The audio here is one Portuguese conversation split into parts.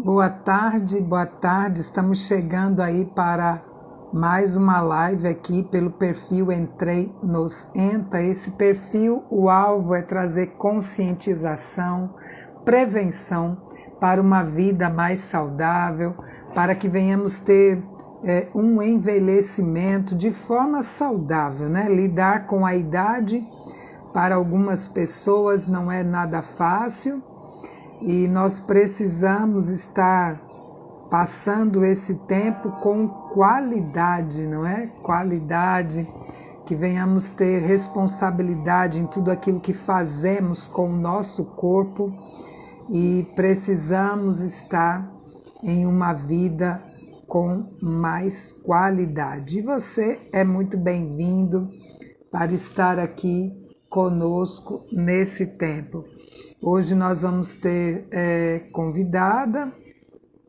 Boa tarde, boa tarde. Estamos chegando aí para mais uma live aqui pelo perfil Entrei nos Enta. Esse perfil, o alvo é trazer conscientização, prevenção para uma vida mais saudável, para que venhamos ter um envelhecimento de forma saudável, né? Lidar com a idade para algumas pessoas não é nada fácil. E nós precisamos estar passando esse tempo com qualidade, não é? Qualidade, que venhamos ter responsabilidade em tudo aquilo que fazemos com o nosso corpo e precisamos estar em uma vida com mais qualidade. E você é muito bem-vindo para estar aqui conosco nesse tempo. Hoje nós vamos ter convidada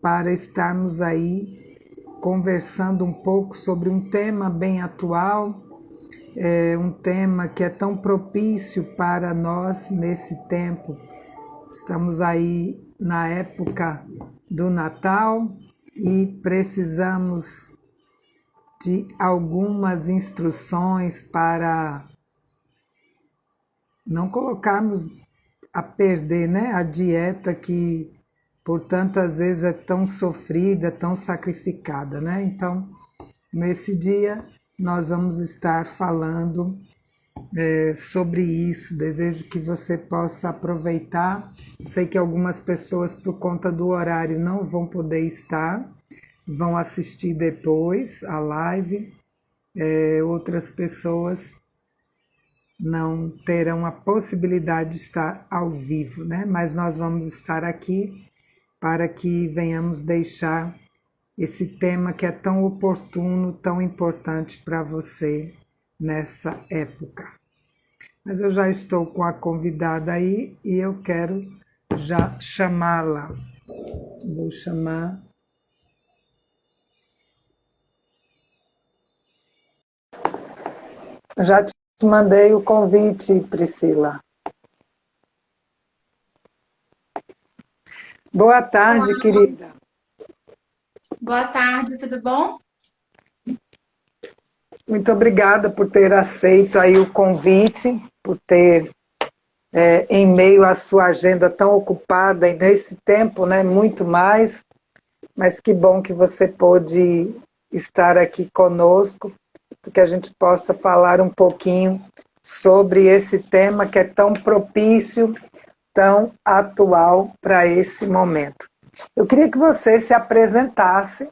para estarmos aí conversando um pouco sobre um tema bem atual, um tema que é tão propício para nós nesse tempo. Estamos aí na época do Natal e precisamos de algumas instruções para não colocarmos a perder, né, a dieta que por tantas vezes é tão sofrida, tão sacrificada, né? Então, nesse dia nós vamos estar falando sobre isso. Desejo que você possa aproveitar. Sei que algumas pessoas, por conta do horário, não vão poder estar, vão assistir depois a live. Outras pessoas não terão a possibilidade de estar ao vivo, né? Mas nós vamos estar aqui para que venhamos deixar esse tema que é tão oportuno, tão importante para você nessa época. Mas eu já estou com a convidada aí e eu quero já chamá-la. Vou chamar. Já te mandei o convite, Priscila. Boa tarde, Olá, querida. boa tarde, tudo bom? Muito obrigada por ter aceito aí o convite, por ter, em meio à sua agenda tão ocupada e nesse tempo, né, muito mais, mas que bom que você pôde estar aqui conosco, para que a gente possa falar um pouquinho sobre esse tema que é tão propício, tão atual para esse momento. Eu queria que você se apresentasse,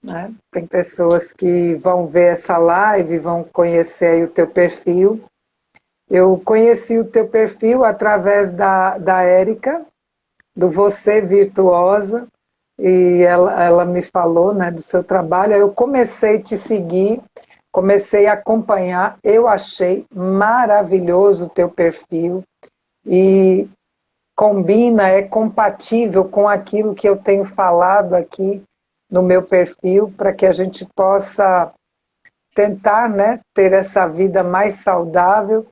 né? Tem pessoas que vão ver essa live, vão conhecer aí o teu perfil. Eu conheci o teu perfil através da Érica, do Você Virtuosa, e ela me falou, né, do seu trabalho. Aí eu comecei a te seguir, comecei a acompanhar, eu achei maravilhoso o teu perfil e combina, é compatível com aquilo que eu tenho falado aqui no meu perfil, para que a gente possa tentar, né, ter essa vida mais saudável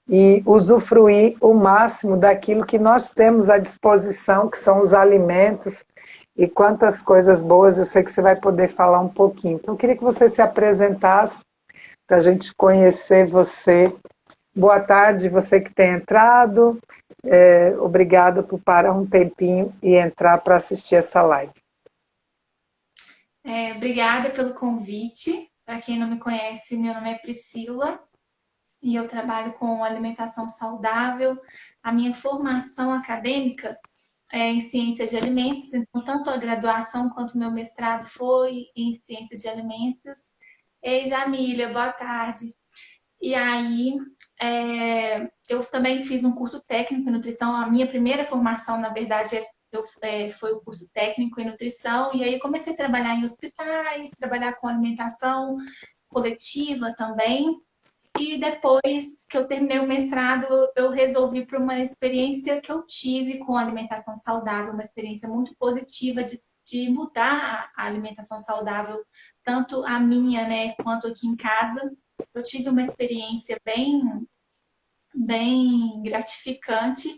e usufruir o máximo daquilo que nós temos à disposição, que são os alimentos, e quantas coisas boas. Eu sei que você vai poder falar um pouquinho. Então, eu queria que você se apresentasse para a gente conhecer você. Boa tarde, você que tem entrado. Obrigada por parar um tempinho e entrar para assistir essa live. Obrigada pelo convite. Para quem não me conhece, meu nome é Priscila e eu trabalho com alimentação saudável. A minha formação acadêmica é em ciência de alimentos, então tanto a graduação quanto o meu mestrado foi em ciência de alimentos. Ei, Jamília, boa tarde. E aí, eu também fiz um curso técnico em nutrição. A minha primeira formação, na verdade, foi o curso técnico em nutrição. E aí comecei a trabalhar em hospitais, trabalhar com alimentação coletiva também. E depois que eu terminei o mestrado, eu resolvi para uma experiência que eu tive com alimentação saudável, uma experiência muito positiva de mudar a alimentação saudável, tanto a minha, né, quanto aqui em casa. Eu tive uma experiência bem gratificante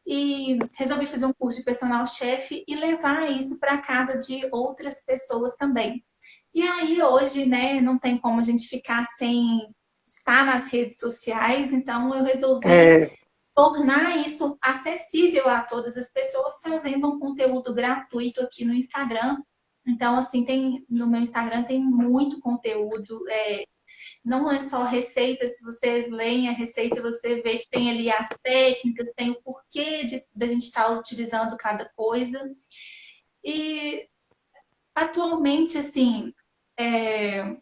e resolvi fazer um curso de personal chefe e levar isso para casa de outras pessoas também. E aí hoje, né, não tem como a gente ficar sem estar nas redes sociais, então eu resolvi É, tornar isso acessível a todas as pessoas fazendo um conteúdo gratuito aqui no Instagram. Então, assim, no meu Instagram tem muito conteúdo, não é só receita, se vocês leem a receita, você vê que tem ali as técnicas, tem o porquê de a gente estar utilizando cada coisa. E atualmente, assim, é,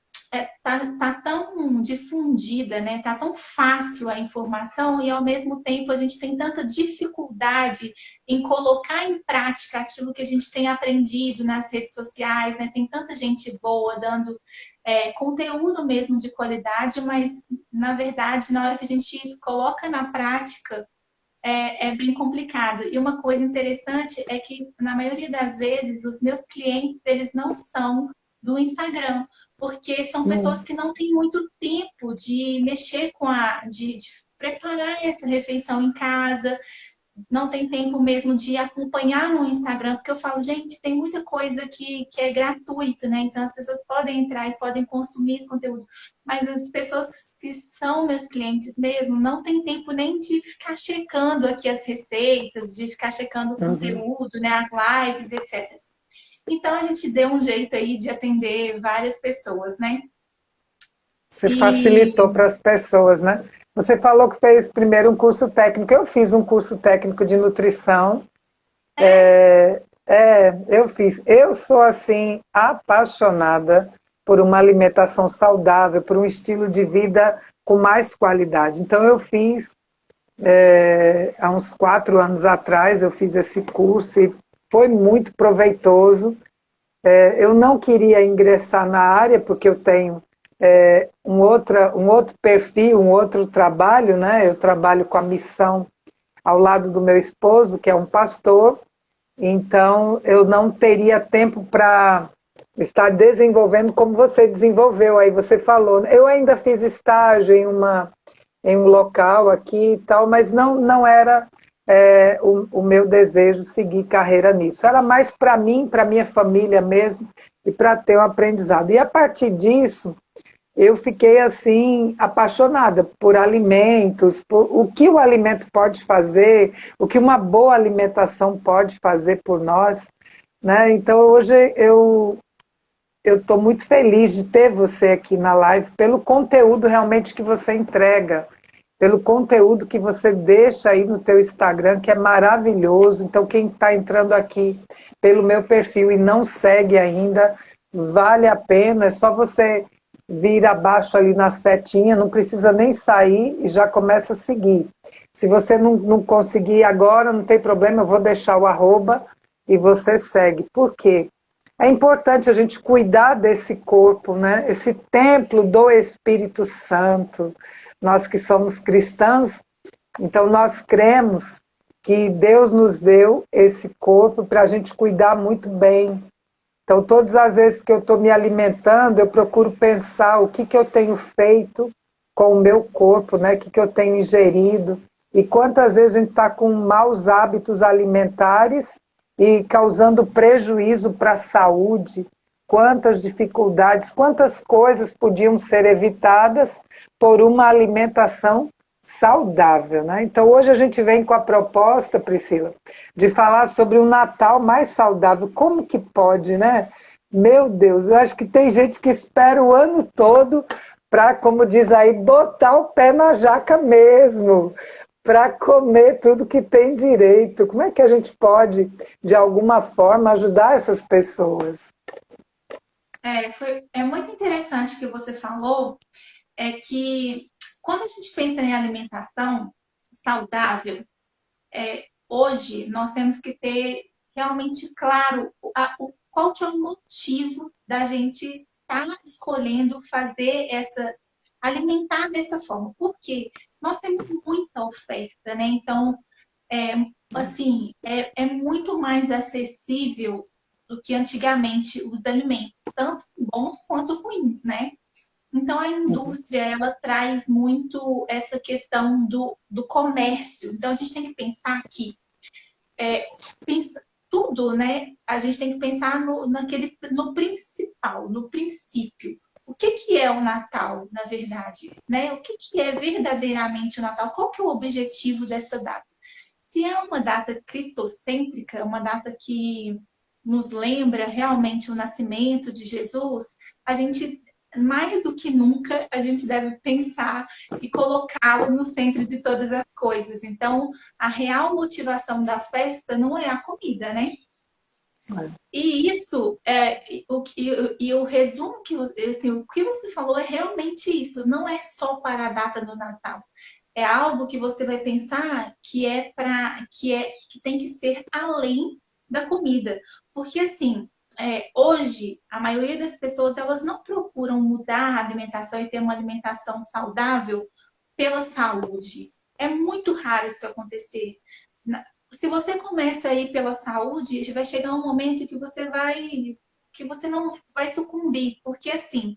tá tão difundida, né? Tá tão fácil a informação e ao mesmo tempo a gente tem tanta dificuldade em colocar em prática aquilo que a gente tem aprendido nas redes sociais, né? Tem tanta gente boa dando conteúdo mesmo de qualidade, mas na verdade, na hora que a gente coloca na prática, é bem complicado. E uma coisa interessante é que, na maioria das vezes, os meus clientes, eles não são do Instagram, porque são pessoas hum, que não têm muito tempo de mexer de preparar essa refeição em casa, não tem tempo mesmo de acompanhar no Instagram, porque eu falo, gente, tem muita coisa que é gratuito, né? Então as pessoas podem entrar e podem consumir esse conteúdo. Mas as pessoas que são meus clientes mesmo não tem tempo nem de ficar checando aqui as receitas, de ficar checando o uhum. conteúdo, né? As lives, etc. Então a gente deu um jeito aí de atender várias pessoas, né? Você E facilitou para as pessoas, né? Você falou que fez primeiro um curso técnico. Eu fiz um curso técnico de nutrição. Eu fiz. Eu sou, assim, apaixonada por uma alimentação saudável, por um estilo de vida com mais qualidade. Então, eu fiz, há uns 4 anos atrás, eu fiz esse curso e foi muito proveitoso. Eu não queria ingressar na área, porque eu tenho um outro perfil, um outro trabalho, né? Eu trabalho com a missão ao lado do meu esposo, que é um pastor, então eu não teria tempo para estar desenvolvendo como você desenvolveu, aí você falou. Eu ainda fiz estágio em um local aqui e tal, mas não era o meu desejo seguir carreira nisso. Era mais para mim, para minha família mesmo, e para ter um aprendizado. E a partir disso, eu fiquei assim apaixonada por alimentos, por o que o alimento pode fazer, o que uma boa alimentação pode fazer por nós, né? Então hoje eu estou muito feliz de ter você aqui na live pelo conteúdo realmente que você entrega, pelo conteúdo que você deixa aí no teu Instagram, que é maravilhoso. Então quem está entrando aqui pelo meu perfil e não segue ainda, vale a pena, é só você vir abaixo ali na setinha, não precisa nem sair e já começa a seguir. Se você não conseguir agora, não tem problema, eu vou deixar o arroba e você segue. Por quê? É importante a gente cuidar desse corpo, né? Esse templo do Espírito Santo. Nós que somos cristãos, então nós cremos que Deus nos deu esse corpo para a gente cuidar muito bem. Então, todas as vezes que eu estou me alimentando, eu procuro pensar o que eu tenho feito com o meu corpo, né? O que eu tenho ingerido. E quantas vezes a gente está com maus hábitos alimentares e causando prejuízo para a saúde, quantas dificuldades, quantas coisas podiam ser evitadas por uma alimentação saudável, né? Então hoje a gente vem com a proposta, Priscila, de falar sobre um Natal mais saudável. Como que pode, né? Meu Deus, eu acho que tem gente que espera o ano todo para, como diz aí, botar o pé na jaca mesmo, para comer tudo que tem direito. Como é que a gente pode, de alguma forma, ajudar essas pessoas? é muito interessante o que você falou, é que quando a gente pensa em alimentação saudável, hoje nós temos que ter realmente claro qual que é o motivo da gente estar escolhendo fazer alimentar dessa forma. Porque nós temos muita oferta, né? Então, é, assim, é muito mais acessível do que antigamente os alimentos, tanto bons quanto ruins, né? Então, a indústria, ela traz muito essa questão do comércio. Então, a gente tem que pensar que pensa, tudo, né? A gente tem que pensar no principal, no princípio. O que que é o Natal, na verdade, né? O que que é verdadeiramente o Natal? Qual que é o objetivo dessa data? Se é uma data cristocêntrica, uma data que nos lembra realmente o nascimento de Jesus, a gente, mais do que nunca, a gente deve pensar e colocá-lo no centro de todas as coisas. Então, a real motivação da festa não é a comida, né? E isso o resumo que assim, o que você falou é realmente isso. Não é só para a data do Natal. É algo que você vai pensar que tem que ser além da comida, porque assim hoje a maioria das pessoas elas não procuram mudar a alimentação e ter uma alimentação saudável pela saúde. É muito raro isso acontecer. Se você começa a ir pela saúde, vai chegar um momento que você não vai sucumbir, porque assim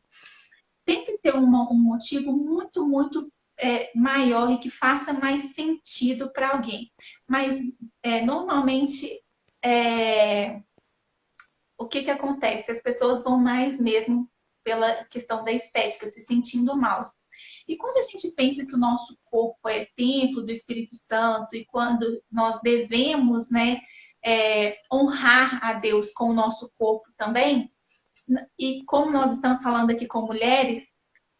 tem que ter um motivo muito maior e que faça mais sentido para alguém. Mas normalmente o que acontece? As pessoas vão mais mesmo pela questão da estética, se sentindo mal. E quando a gente pensa que o nosso corpo é templo do Espírito Santo e quando nós devemos, né, honrar a Deus com o nosso corpo também, e como nós estamos falando aqui com mulheres,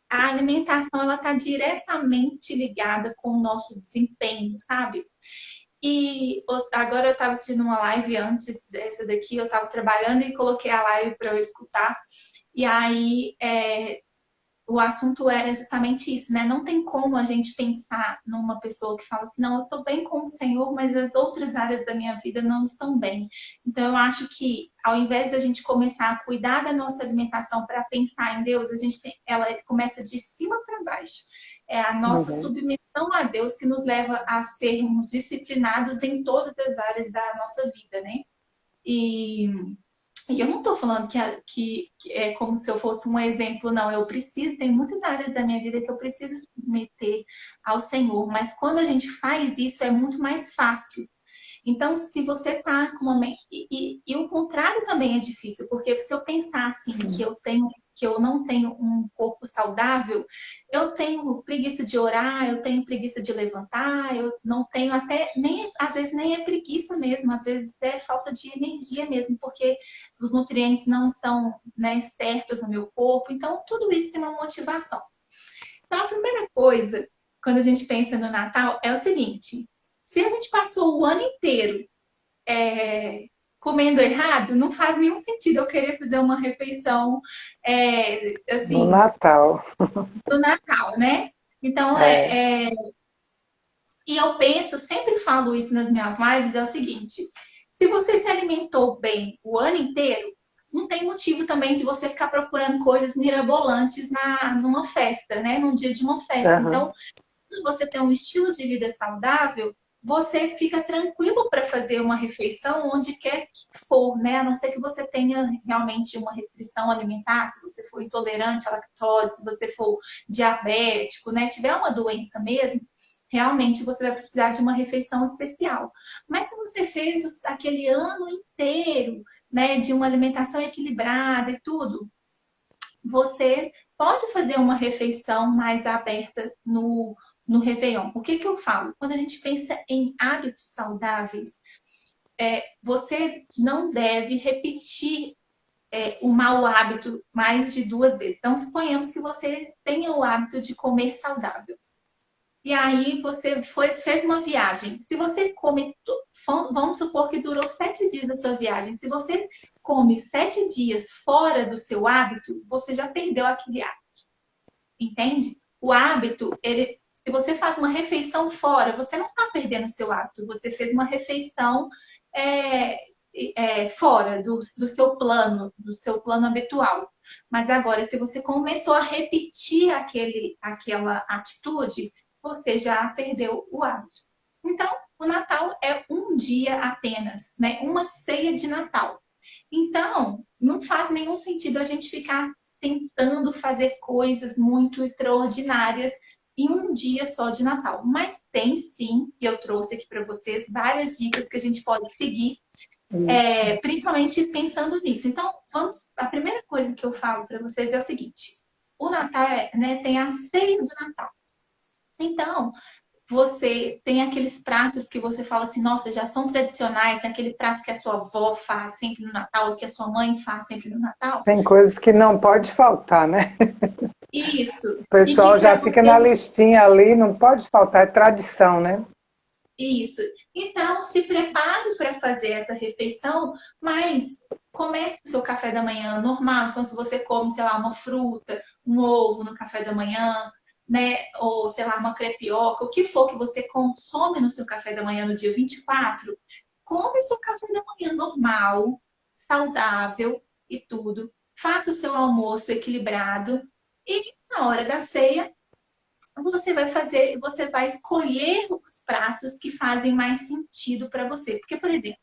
a alimentação ela está diretamente ligada com o nosso desempenho, sabe? E agora eu estava assistindo uma live antes dessa daqui, eu estava trabalhando e coloquei a live para eu escutar. E aí o assunto era justamente isso, né? Não tem como a gente pensar numa pessoa que fala assim, não, eu estou bem com o Senhor, mas as outras áreas da minha vida não estão bem. Então eu acho que ao invés da gente começar a cuidar da nossa alimentação para pensar em Deus, ela começa de cima para baixo. É a nossa submissão a Deus que nos leva a sermos disciplinados em todas as áreas da nossa vida, né? E eu não estou falando que é como se eu fosse um exemplo, não. Tem muitas áreas da minha vida que eu preciso submeter ao Senhor, mas quando a gente faz isso é muito mais fácil. Então, se você tá com uma. E o contrário também é difícil, porque se eu pensar assim, que eu não tenho um corpo saudável, eu tenho preguiça de orar, eu tenho preguiça de levantar, eu não tenho até, nem às vezes nem é preguiça mesmo, às vezes é falta de energia mesmo, porque os nutrientes não estão, né, certos no meu corpo. Então, tudo isso tem uma motivação. Então, a primeira coisa, quando a gente pensa no Natal, é o seguinte: se a gente passou o ano inteiro comendo errado, não faz nenhum sentido eu querer fazer uma refeição No assim, Natal. do Natal, né? Então, e eu penso, sempre falo isso nas minhas lives, é o seguinte: se você se alimentou bem o ano inteiro, não tem motivo também de você ficar procurando coisas mirabolantes numa festa, né? Num dia de uma festa. Então, se você tem um estilo de vida saudável, você fica tranquilo para fazer uma refeição onde quer que for, né? A não ser que você tenha realmente uma restrição alimentar, se você for intolerante à lactose, se você for diabético, né? Tiver uma doença mesmo, realmente você vai precisar de uma refeição especial. Mas se você fez aquele ano inteiro, né, de uma alimentação equilibrada e tudo, você pode fazer uma refeição mais aberta no Réveillon. O que eu falo? Quando a gente pensa em hábitos saudáveis, você não deve repetir o mau hábito mais de 2 vezes. Então, suponhamos que você tenha o hábito de comer saudável. E aí você fez uma viagem. Se você come, vamos supor que durou 7 dias a sua viagem. Se você come 7 dias fora do seu hábito, você já perdeu aquele hábito. Entende? O hábito, se você faz uma refeição fora, você não está perdendo o seu hábito. Você fez uma refeição fora do seu plano habitual. Mas agora, se você começou a repetir aquela atitude, você já perdeu o hábito. Então, o Natal é um dia apenas, né? Uma ceia de Natal. Então, não faz nenhum sentido a gente ficar tentando fazer coisas muito extraordinárias em um dia só de Natal. Mas tem sim, que eu trouxe aqui para vocês, várias dicas que a gente pode seguir, Isso. principalmente pensando nisso. Então, a primeira coisa que eu falo para vocês é o seguinte: o Natal né, tem a ceia do Natal. Então, você tem aqueles pratos que você fala assim, nossa, já são tradicionais, né? Aquele prato que a sua avó faz sempre no Natal, ou que a sua mãe faz sempre no Natal. Tem coisas que não pode faltar, né? Isso. O E que pessoal para já fica na você. listinha ali, não pode faltar, é tradição, né? Isso. Então, se prepare para fazer essa refeição, mas comece o seu café da manhã normal. Então, se você come, sei lá, uma fruta, um ovo no café da manhã, né? Ou, sei lá, uma crepioca, o que for que você consome no seu café da manhã no dia 24, come o seu café da manhã normal, saudável e tudo. Faça o seu almoço equilibrado e na hora da ceia você vai escolher os pratos que fazem mais sentido para você. Porque, por exemplo,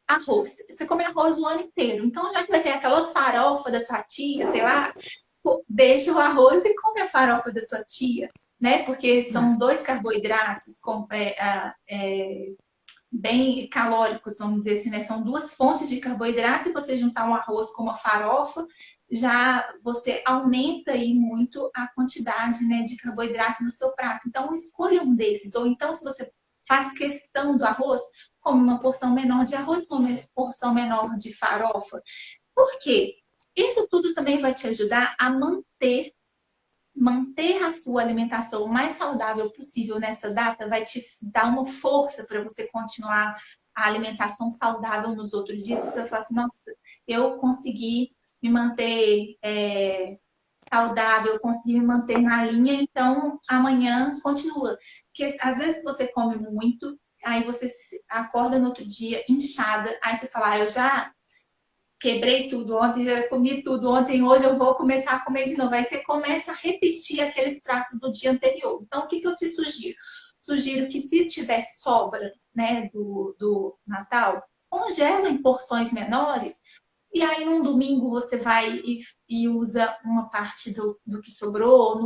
arroz. Você come arroz o ano inteiro. Então, já que vai ter aquela farofa da sua tia, sei lá, deixa o arroz e come a farofa da sua tia, né? Porque são dois carboidratos bem calóricos, vamos dizer assim, né? São duas fontes de carboidrato e você juntar um arroz com uma farofa, já você aumenta aí muito a quantidade, né, de carboidrato no seu prato. Então, escolha um desses. Ou então, se você faz questão do arroz, come uma porção menor de arroz, come uma porção menor de farofa. Por quê? Isso tudo também vai te ajudar a manter a sua alimentação o mais saudável possível nessa data, vai te dar uma força para você continuar a alimentação saudável nos outros dias. Você vai falar assim, nossa, eu consegui me manter saudável, eu consegui me manter na linha, então amanhã continua. Porque às vezes você come muito, aí você acorda no outro dia inchada, aí você fala, eu já quebrei tudo ontem, já comi tudo ontem, hoje eu vou começar a comer de novo. Aí você começa a repetir aqueles pratos do dia anterior. Então, o que eu te sugiro? Sugiro que se tiver sobra, né, do Natal, congela em porções menores. E aí, num domingo, você vai e usa uma parte do que sobrou.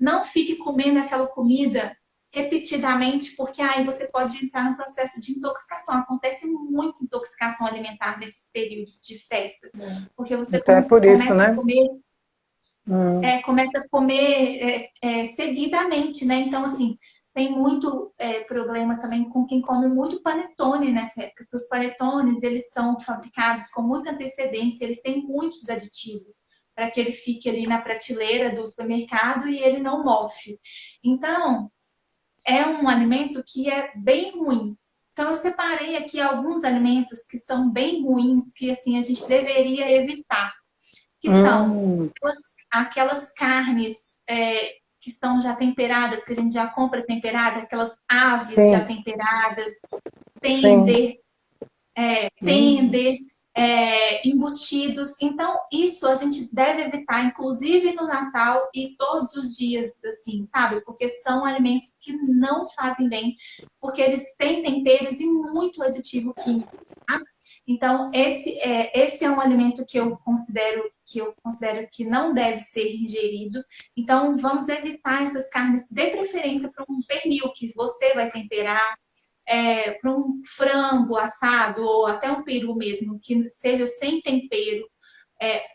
Não fique comendo aquela comida repetidamente, porque aí você pode entrar no processo de intoxicação. Acontece muito intoxicação alimentar nesses períodos de festa, porque você Então é por isso, começa a né? comer, Hum, seguidamente, né? Então, assim, tem muito problema também com quem come muito panetone nessa época, porque os panetones, eles são fabricados com muita antecedência, eles têm muitos aditivos para que ele fique ali na prateleira do supermercado e ele não mofe. Então, é um alimento que é bem ruim. Então, eu separei aqui alguns alimentos que são bem ruins, que assim a gente deveria evitar, que são hum, aquelas carnes que são já temperadas, que a gente já compra temperada, aquelas aves já sim, temperadas, sim. tender, Hum, tender, embutidos. Então, isso a gente deve evitar, inclusive no Natal e todos os dias, assim, sabe? Porque são alimentos que não fazem bem, porque eles têm temperos e muito aditivo químico, tá? Então, esse é um alimento que eu considero que não deve ser ingerido. Então, vamos evitar essas carnes, de preferência para um pernil que você vai temperar, para um frango assado ou até um peru mesmo, que seja sem tempero.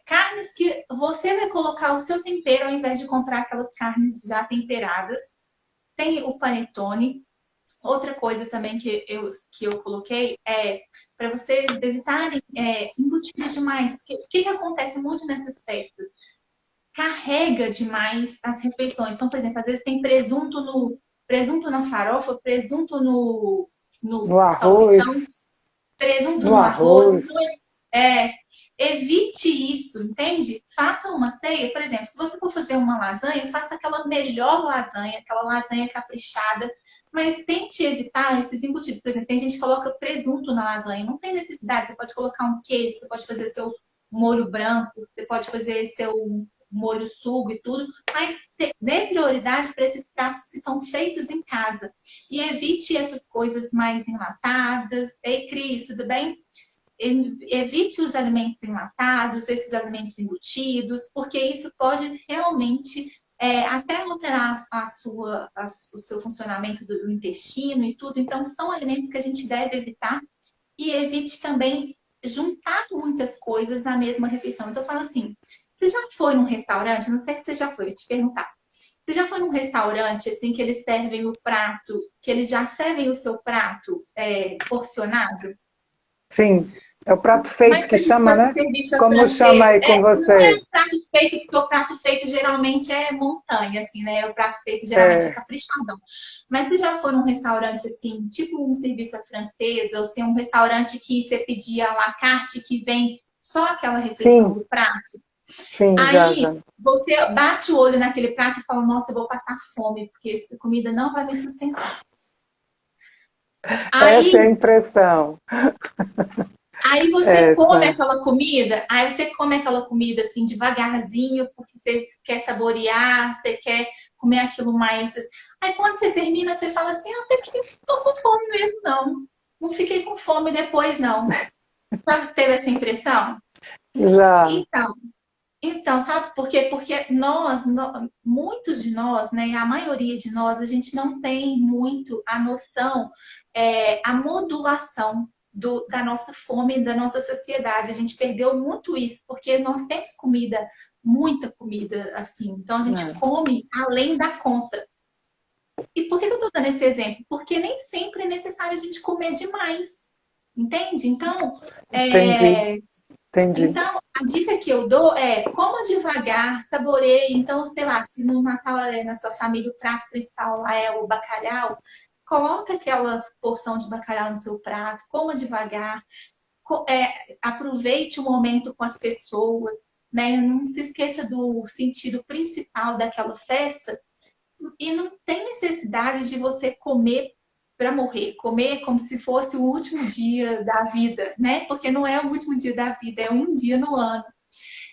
Carnes que você vai colocar o seu tempero ao invés de comprar aquelas carnes já temperadas. Tem o panetone. Outra coisa também que eu coloquei é para vocês evitarem embutidos demais. Porque o que acontece muito nessas festas? Carrega demais as refeições. Então, por exemplo, às vezes tem presunto na farofa, presunto no no salpicão, arroz, presunto no no arroz. Então, arroz. é, evite isso, entende? Faça uma ceia, por exemplo, se você for fazer uma lasanha, faça aquela melhor lasanha, aquela lasanha caprichada, mas tente evitar esses embutidos. Por exemplo, tem gente que coloca presunto na lasanha, não tem necessidade. Você pode colocar um queijo, você pode fazer seu molho branco, você pode fazer seu molho sugo e tudo, mas dê prioridade para esses pratos que são feitos em casa. E evite essas coisas mais enlatadas. Ei, Cris, tudo bem? Evite os alimentos enlatados, esses alimentos embutidos, porque isso pode realmente até alterar o seu funcionamento do intestino e tudo. Então, são alimentos que a gente deve evitar e evite também juntar muitas coisas na mesma refeição. Então, eu falo assim, você já foi num restaurante? Não sei se você já foi, vou te perguntar. Você já foi num restaurante, assim, que eles servem o prato, que eles já servem o seu prato porcionado? Sim, é o prato Mas feito se que a gente chama, fosse né? serviço a Como chama francês, aí com não é você? um prato feito, porque o prato feito geralmente é montanha, assim, né? O prato feito geralmente é É, caprichadão. Mas se já for num restaurante, assim, tipo um serviço à francesa, ou se é um restaurante que você pedia à la carte, que vem só aquela refeição sim, do prato, sim, já, aí já. você bate o olho naquele prato e fala, nossa, eu vou passar fome, porque essa comida não vai me sustentar. Essa é a Aí impressão. Aí você come Essa. aquela comida, aí você come aquela comida assim devagarzinho, porque você quer saborear, você quer comer aquilo mais. Aí quando você termina, você fala assim, até que não estou com fome mesmo, não. Não fiquei com fome depois, não. Sabe, teve essa impressão? Já. Então, então, sabe por quê? Porque muitos de nós, né, a maioria de nós, a gente não tem muito a noção, a modulação da nossa fome, da nossa saciedade. A gente perdeu muito isso, porque nós temos comida, muita comida, assim. Então, a gente É, come além da conta. E por que eu estou dando esse exemplo? Porque nem sempre é necessário a gente comer demais, entende? entendi, É, entendi. então, a dica que eu dou é coma devagar, saboreie. Então, sei lá, se no Natal na sua família o prato principal lá é o bacalhau, coloca aquela porção de bacalhau no seu prato, coma devagar, aproveite o momento com as pessoas, né? Não se esqueça do sentido principal daquela festa e não tem necessidade de você comer para morrer, comer como se fosse o último dia da vida, né? Porque não é o último dia da vida, é um dia no ano.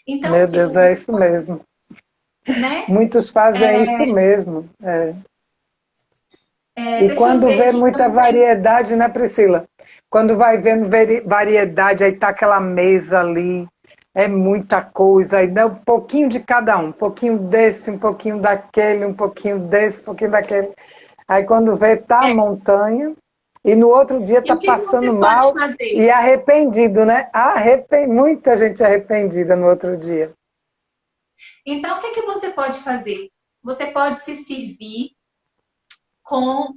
Então, Meu assim, Deus, é isso mesmo. né? Muitos fazem isso mesmo. É. E Deixa eu quando ver vê aqui. muita variedade, né, Priscila? Quando vai vendo variedade, aí tá aquela mesa ali, é muita coisa, aí dá um pouquinho de cada um pouquinho desse, um pouquinho daquele, um pouquinho desse, um pouquinho daquele. Aí quando vê, tá a montanha, e no outro dia E tá o que que passando você pode mal fazer? e arrependido, né? Muita gente arrependida no outro dia. Então, o que que você pode fazer? Você pode se servir com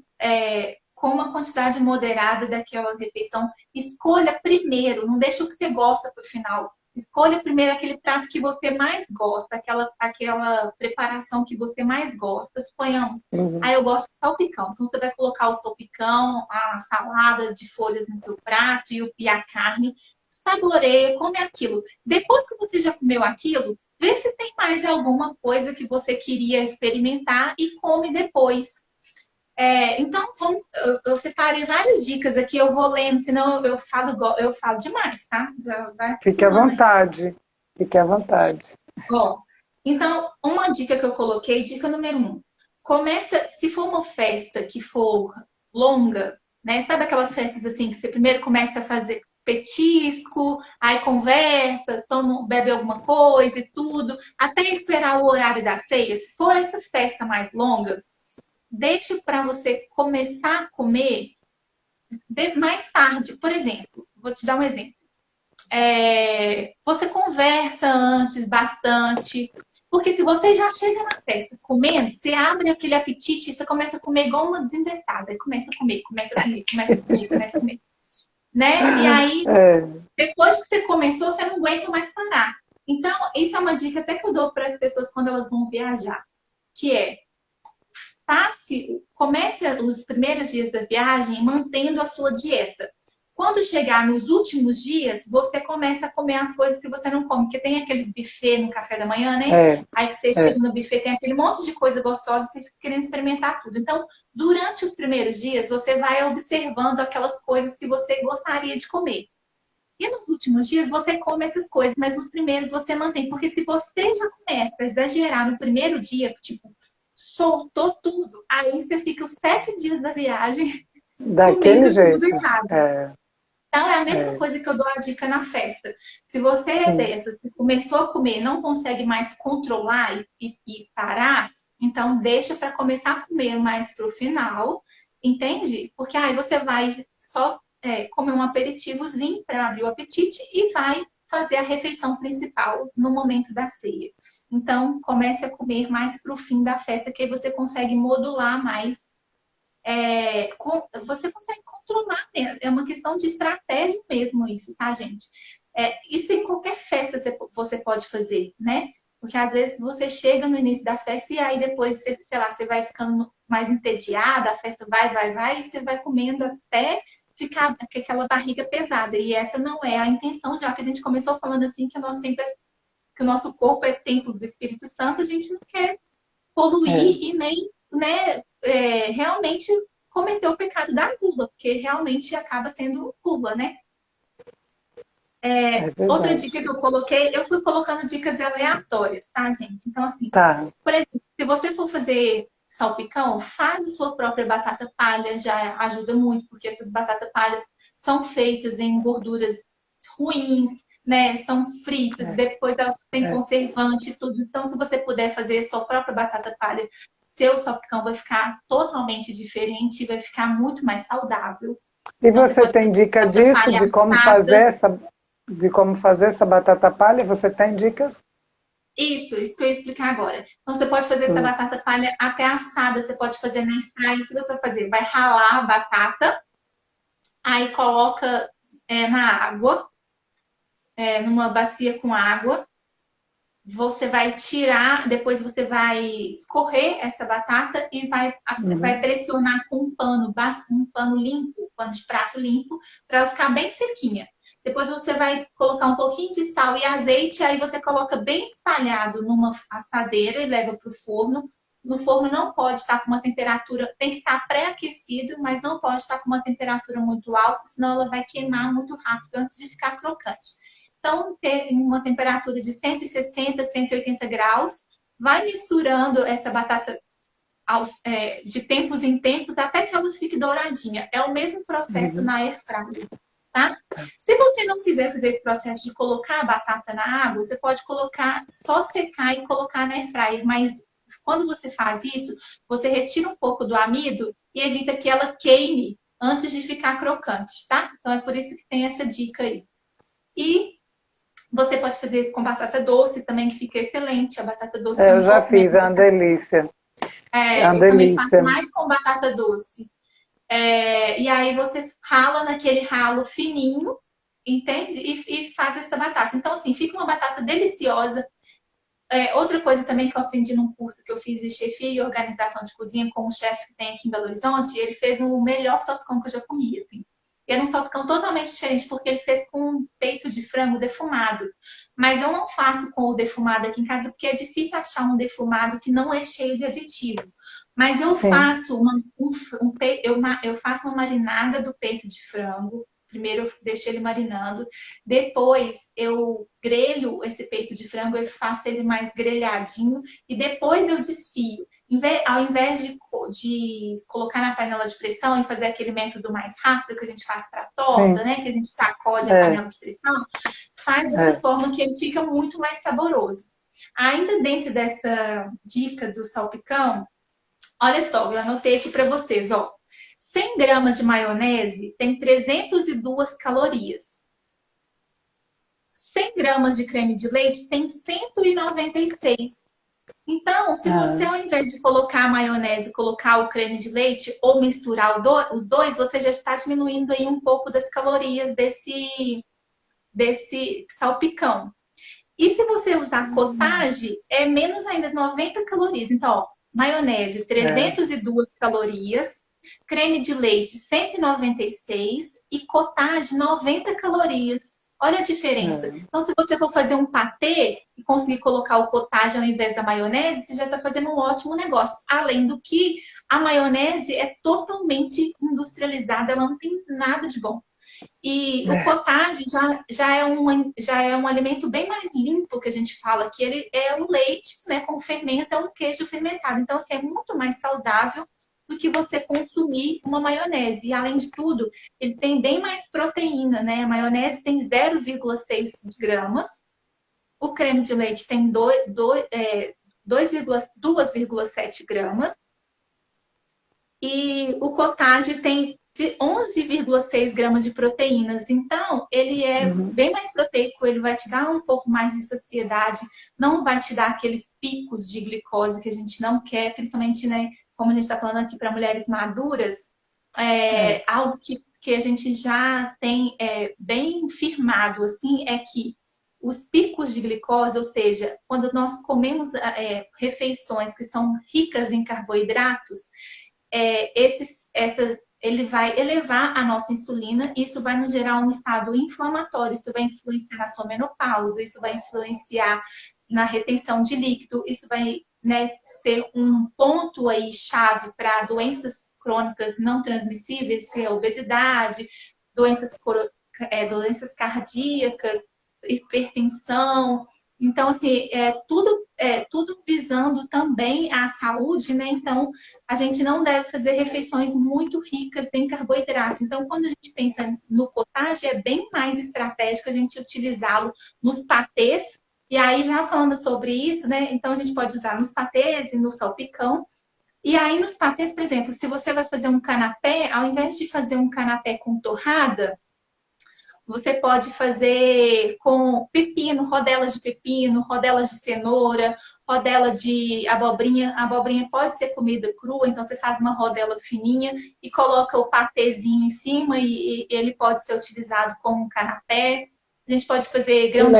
uma quantidade moderada daquela refeição. Escolha primeiro, não deixa o que você gosta para o final. Escolha primeiro aquele prato que você mais gosta, aquela preparação que você mais gosta. Suponhamos, Uhum. eu gosto de salpicão. Então você vai colocar o salpicão, a salada de folhas no seu prato e a carne. Saboreia, come aquilo. Depois que você já comeu aquilo, vê se tem mais alguma coisa que você queria experimentar e come depois. Então, eu separei várias dicas aqui, eu vou lendo, senão eu falo demais, tá? Já vai Fique à acostumando aí. vontade, fique à vontade. Ó, então, uma dica que eu coloquei, dica número 1. Começa, se for uma festa que for longa, né? Sabe aquelas festas assim que você primeiro começa a fazer petisco, aí conversa, bebe alguma coisa e tudo, até esperar o horário da ceia. Se for essa festa mais longa, deixe para você começar a comer mais tarde. Por exemplo, vou te dar um exemplo. Você conversa antes bastante, porque se você já chega na festa comendo, você abre aquele apetite e você começa a comer igual uma desembestada. Começa a comer, começa a comer, começa a comer, começa a comer. Né? E aí, É, depois que você começou, você não aguenta mais parar. Então, isso é uma dica até que eu dou para as pessoas quando elas vão viajar, que é comece os primeiros dias da viagem mantendo a sua dieta. Quando chegar nos últimos dias, você começa a comer as coisas que você não come, porque tem aqueles buffet no café da manhã, né? é, Aí que você é. chega no buffet, tem aquele monte de coisa gostosa, você fica querendo experimentar tudo. Então, durante os primeiros dias, você vai observando aquelas coisas que você gostaria de comer. E nos últimos dias você come essas coisas, mas nos primeiros você mantém. Porque se você já começa a exagerar no primeiro dia, tipo, soltou tudo, aí você fica os 7 dias da viagem Daquele comendo tudo jeito. errado. É. Então, é a mesma É, coisa que eu dou a dica na festa. Se você é sim, dessas, que começou a comer, não consegue mais controlar e parar, então deixa para começar a comer mais pro final, entende? Porque aí você vai só comer um aperitivozinho para abrir o apetite e vai fazer a refeição principal no momento da ceia. Então, comece a comer mais para o fim da festa, que aí você consegue modular mais. Você consegue controlar, né? É uma questão de estratégia mesmo isso, tá, gente? Isso em qualquer festa você pode fazer, né? Porque às vezes você chega no início da festa e aí depois, você, sei lá, você vai ficando mais entediada, a festa vai, e você vai comendo até ficar com aquela barriga pesada. E essa não é a intenção, já que a gente começou falando assim que que o nosso corpo é templo do Espírito Santo, a gente não quer poluir é, e nem, né, realmente cometer o pecado da gula, porque realmente acaba sendo gula, né? é Outra verdade. dica que eu coloquei, eu fui colocando dicas aleatórias, tá, gente? Então, assim, Tá. por exemplo, se você for fazer salpicão, faz a sua própria batata palha, já ajuda muito, porque essas batatas palhas são feitas em gorduras ruins, né? São fritas, É, depois elas têm é. conservante e tudo. Então, se você puder fazer a sua própria batata palha, seu salpicão vai ficar totalmente diferente, vai ficar muito mais saudável. E Então, você você pode tem fazer dica batata disso, palha assada. de como fazer essa batata palha? Você tem dicas? Isso que eu ia explicar agora. Então, você pode fazer essa Hum, batata palha até assada, você pode fazer na airfryer. O que você vai fazer? Vai ralar a batata, aí coloca na água, numa bacia com água. Você vai tirar, depois você vai escorrer essa batata e vai uhum, pressionar com um pano limpo, um pano de prato limpo, para ela ficar bem sequinha. Depois você vai colocar um pouquinho de sal e azeite, aí você coloca bem espalhado numa assadeira e leva para o forno. No forno não pode estar com uma temperatura, tem que estar pré-aquecido, mas não pode estar com uma temperatura muito alta, senão ela vai queimar muito rápido antes de ficar crocante. Então, ter uma temperatura de 160, 180 graus, vai misturando essa batata de tempos em tempos até que ela fique douradinha. É o mesmo processo uhum. na air fryer, tá? Se você não quiser fazer esse processo de colocar a batata na água, você pode colocar, só secar e colocar na air fryer, mas quando você faz isso, você retira um pouco do amido e evita que ela queime antes de ficar crocante, tá? Então é por isso que tem essa dica aí. E você pode fazer isso com batata doce também, que fica excelente. A batata doce É, tem eu um já pouco menos fiz, é de. uma delícia. É uma Eu também faço delícia. mais com batata doce. E aí você rala naquele ralo fininho, entende? E faz essa batata. Então, assim, fica uma batata deliciosa. Outra coisa também que eu aprendi num curso que eu fiz de chefia e organização de cozinha com um chefe que tem aqui em Belo Horizonte, ele fez o melhor salpicão que eu já comi, assim. E era um salpicão totalmente diferente, porque ele fez com um peito de frango defumado. Mas eu não faço com o defumado aqui em casa, porque é difícil achar um defumado que não é cheio de aditivo. Mas eu Sim. faço eu faço uma marinada do peito de frango. Primeiro eu deixo ele marinando. Depois eu grelho esse peito de frango, eu faço ele mais grelhadinho e depois eu desfio. Ao invés de colocar na panela de pressão e fazer aquele método mais rápido que a gente faz para torta, Sim. né? Que a gente sacode a É, panela de pressão, faz dessa é. forma que ele fica muito mais saboroso. Ainda dentro dessa dica do salpicão, olha só, eu anotei aqui para vocês, ó. 100 gramas de maionese tem 302 calorias. 100 gramas de creme de leite tem 196. Então, se você, Ah, ao invés de colocar a maionese, colocar o creme de leite ou misturar os dois, você já está diminuindo aí um pouco das calorias desse salpicão. E se você usar cottage, é menos ainda 90 calorias. Então, ó, maionese, é, 302 calorias, creme de leite, 196 e cottage, 90 calorias. Olha a diferença. é. Então, se você for fazer um patê e conseguir colocar o cottage ao invés da maionese, você já está fazendo um ótimo negócio. Além do que, a maionese é totalmente industrializada, ela não tem nada de bom. E o É. cottage já é um alimento bem mais limpo que a gente fala, que ele é um leite, né, com fermento, é um queijo fermentado. Então, assim, é muito mais saudável do que você consumir uma maionese. E, além de tudo, ele tem bem mais proteína, né? A maionese tem 0,6 gramas, o creme de leite tem 2,7 gramas e o cottage tem 11,6 gramas de proteínas. Então, ele é bem mais proteico, ele vai te dar um pouco mais de saciedade, não vai te dar aqueles picos de glicose que a gente não quer, principalmente, né, como a gente está falando aqui para mulheres maduras, algo que a gente já tem bem firmado, assim, é que os picos de glicose, ou seja, quando nós comemos refeições que são ricas em carboidratos, ele vai elevar a nossa insulina, isso vai nos gerar um estado inflamatório, isso vai influenciar na sua menopausa, isso vai influenciar na retenção de líquido, isso vai, né, ser um ponto aí chave para doenças crônicas não transmissíveis, que é a obesidade, doenças cardíacas, hipertensão. Então, assim, tudo visando também a saúde, né? Então, a gente não deve fazer refeições muito ricas em carboidrato. Então, quando a gente pensa no cottage, é bem mais estratégico a gente utilizá-lo nos patês. E aí, já falando sobre isso, né? Então, a gente pode usar nos patês e no salpicão. E aí, nos patês, por exemplo, se você vai fazer um canapé, ao invés de fazer um canapé com torrada, você pode fazer com pepino, rodelas de cenoura, rodela de abobrinha. A abobrinha pode ser comida crua, então você faz uma rodela fininha e coloca o patezinho em cima e ele pode ser utilizado como um canapé. A gente pode fazer grão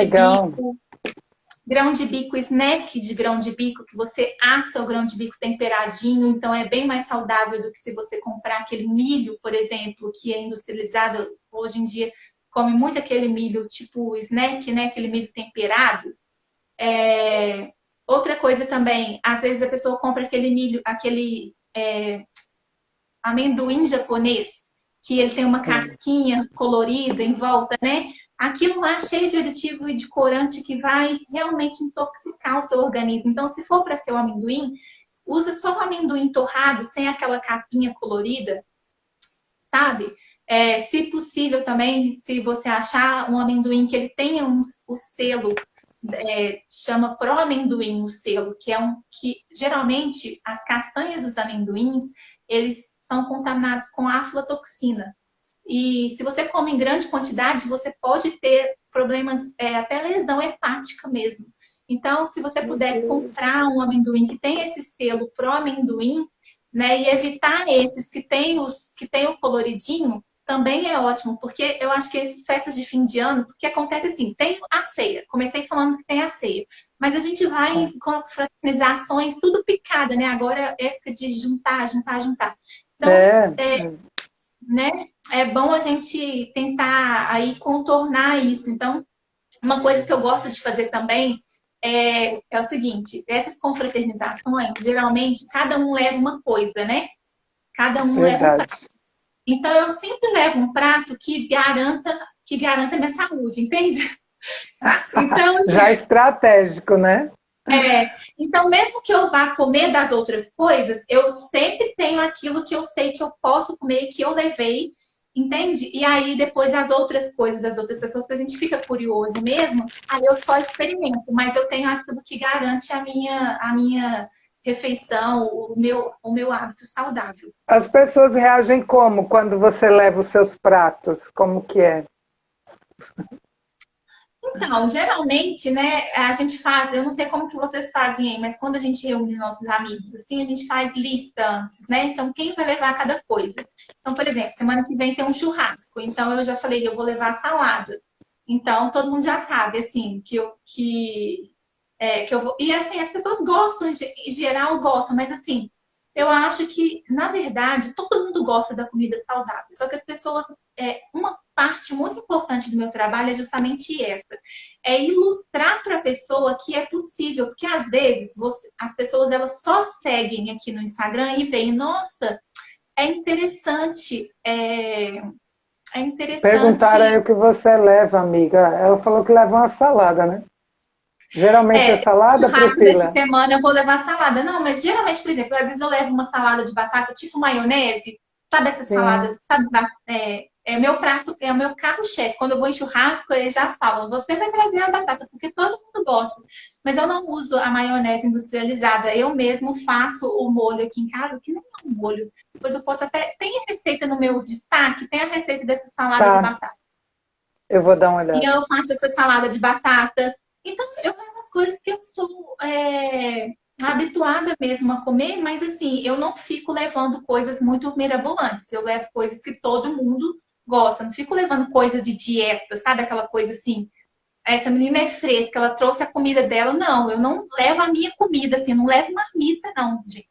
de bico, snack de grão de bico, que você assa o grão de bico temperadinho, então é bem mais saudável do que se você comprar aquele milho, por exemplo, que é industrializado hoje em dia. Come muito aquele milho tipo snack, né? Aquele milho temperado. Outra coisa também, às vezes a pessoa compra aquele milho, amendoim japonês, que ele tem uma casquinha colorida em volta, né? Aquilo lá cheio de aditivo e de corante que vai realmente intoxicar o seu organismo. Então, se for para ser o amendoim, usa só o amendoim torrado, sem aquela capinha colorida, sabe? Se possível também, se você achar um amendoim que ele tenha o selo, chama Pro Amendoim o selo, que geralmente as castanhas dos amendoins, eles são contaminados com aflatoxina. E se você come em grande quantidade, você pode ter problemas, até lesão hepática mesmo. Então, se você puder comprar um amendoim que tem esse selo Pro Amendoim, né, e evitar esses que tem o coloridinho, também é ótimo, porque eu acho que essas festas de fim de ano, porque acontece assim, tem a ceia, comecei falando que tem a ceia, mas a gente vai com fraternizações, tudo picada, né? Agora é época de juntar. Então, né, é bom a gente tentar aí contornar isso. Então, uma coisa que eu gosto de fazer também é o seguinte, essas confraternizações, geralmente, cada um leva uma coisa, né? Cada um leva um prato. Então, eu sempre levo um prato que garanta a minha saúde, entende? Então, já estratégico, né? Então, mesmo que eu vá comer das outras coisas, eu sempre tenho aquilo que eu sei que eu posso comer, que eu levei, entende? E aí, depois, as outras coisas das outras pessoas, que a gente fica curioso mesmo, aí eu só experimento, mas eu tenho aquilo que garante a minha refeição, o meu hábito saudável. As pessoas reagem como quando você leva os seus pratos? Como que é? Então, geralmente, né, a gente faz, eu não sei como que vocês fazem aí, mas quando a gente reúne nossos amigos, assim, a gente faz lista antes, né? Então, quem vai levar cada coisa? Então, por exemplo, semana que vem tem um churrasco, então eu já falei, eu vou levar salada. Então, todo mundo já sabe, assim, que eu vou... E, assim, as pessoas gostam, em geral gostam, mas, assim, eu acho que, na verdade, todo mundo gosta da comida saudável. Só que as pessoas... uma parte muito importante do meu trabalho é justamente essa. É ilustrar para a pessoa que é possível. Porque, às vezes, as pessoas elas só seguem aqui no Instagram e veem, nossa, é interessante... É interessante... Perguntaram aí o que você leva, amiga. Ela falou que leva uma salada, né? Geralmente é salada, Churrasco dessa Priscila? semana eu vou levar salada. Não, mas geralmente, por exemplo, às vezes eu levo uma salada de batata, tipo maionese. Sabe essa Sim, salada? Sabe, é meu prato, é o meu carro-chefe. Quando eu vou em churrasco, eles já falam, você vai trazer a batata, porque todo mundo gosta. Mas eu não uso a maionese industrializada. Eu mesmo faço o molho aqui em casa, que não é um molho. Depois eu posso até. Tem a receita no meu destaque, tem a receita dessa salada de tá. batata. Eu vou dar uma E olhada. eu faço essa salada de batata. Então, eu levo as coisas que eu estou habituada mesmo a comer, mas assim, eu não fico levando coisas muito mirabolantes. Eu levo coisas que todo mundo gosta. Não fico levando coisa de dieta, sabe? Aquela coisa assim, essa menina é fresca, ela trouxe a comida dela. Não, eu não levo a minha comida, assim, eu não levo marmita, não, gente.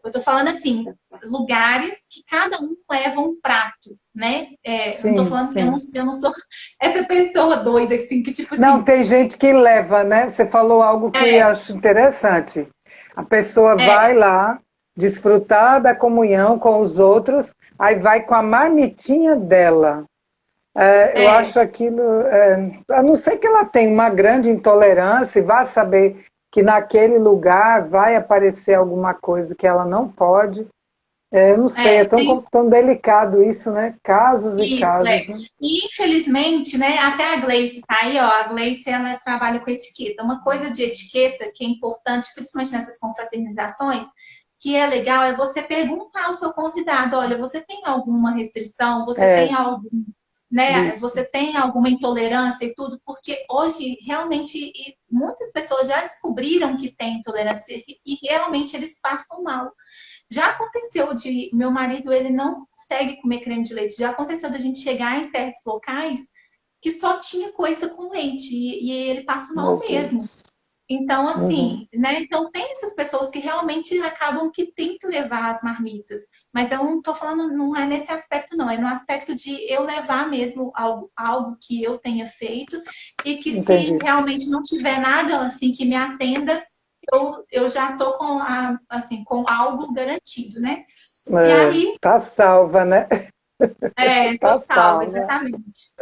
Eu tô falando assim, lugares que cada um leva um prato, né? Eu não tô Sim, falando, sim. eu não sou essa pessoa doida, assim, que tipo Não, assim, tem gente que leva, né? Você falou algo que eu é, acho interessante. A pessoa vai é, lá desfrutar da comunhão com os outros, aí vai com a marmitinha dela. Eu é. acho aquilo, a não ser que ela tenha uma grande intolerância e vá saber que naquele lugar vai aparecer alguma coisa que ela não pode. Eu não sei, é Tem tão delicado isso, né? Casos e isso, casos, né? E infelizmente, né, até a Gleice tá aí, ó, a Gleice, ela trabalha com etiqueta. Uma coisa de etiqueta que é importante, principalmente nessas confraternizações, que é legal, é você perguntar ao seu convidado, olha, você tem alguma restrição? Você tem É, algum, né, isso. você tem alguma intolerância e tudo? Porque hoje, realmente, muitas pessoas já descobriram que tem intolerância e realmente eles passam mal. Já aconteceu de meu marido, ele não consegue comer creme de leite. Já aconteceu da gente chegar em certos locais que só tinha coisa com leite e ele passa mal Meu mesmo. Deus. Então, Uhum. assim, né? Então tem essas pessoas que realmente acabam que tentam levar as marmitas. Mas eu não tô falando, não é nesse aspecto, não. É no aspecto de eu levar mesmo algo que eu tenha feito e que se Entendi. realmente não tiver nada assim que me atenda, eu já tô com assim, com algo garantido, né? E aí, Tá salva, né? tô Tá salva, salva. exatamente.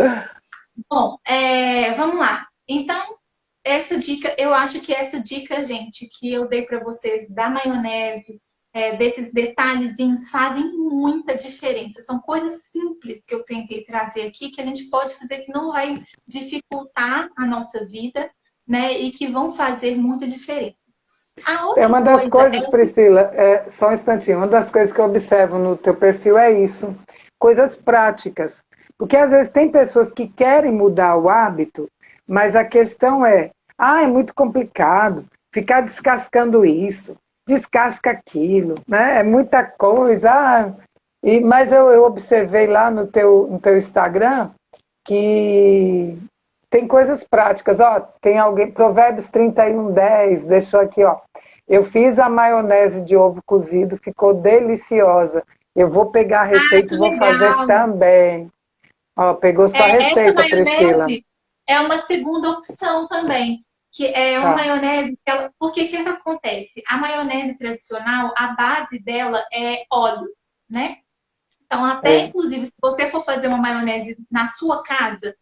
Bom, vamos lá. Então, essa dica, eu acho que essa dica, gente, que eu dei para vocês da maionese, desses detalhezinhos, fazem muita diferença. São coisas simples que eu tentei trazer aqui, que a gente pode fazer que não vai dificultar a nossa vida, né? E que vão fazer muita diferença. A É outra uma das coisa é coisas, o seguinte, Priscila, só um instantinho, uma das coisas que eu observo no teu perfil é isso, coisas práticas. Porque às vezes tem pessoas que querem mudar o hábito, mas a questão é muito complicado ficar descascando isso, descasca aquilo, né? É muita coisa. Mas eu observei lá no teu Instagram que tem coisas práticas. Ó, tem alguém, Provérbios 31:10 deixou aqui, ó. Eu fiz a maionese de ovo cozido, ficou deliciosa. Eu vou pegar a receita que e vou fazer legal! também. Ó, pegou sua Essa receita, Priscila. maionese é uma segunda opção também, que é uma Tá. maionese que ela, porque que acontece? A maionese tradicional, a base dela é óleo, né? Então, até É, inclusive, se você for fazer uma maionese na sua casa,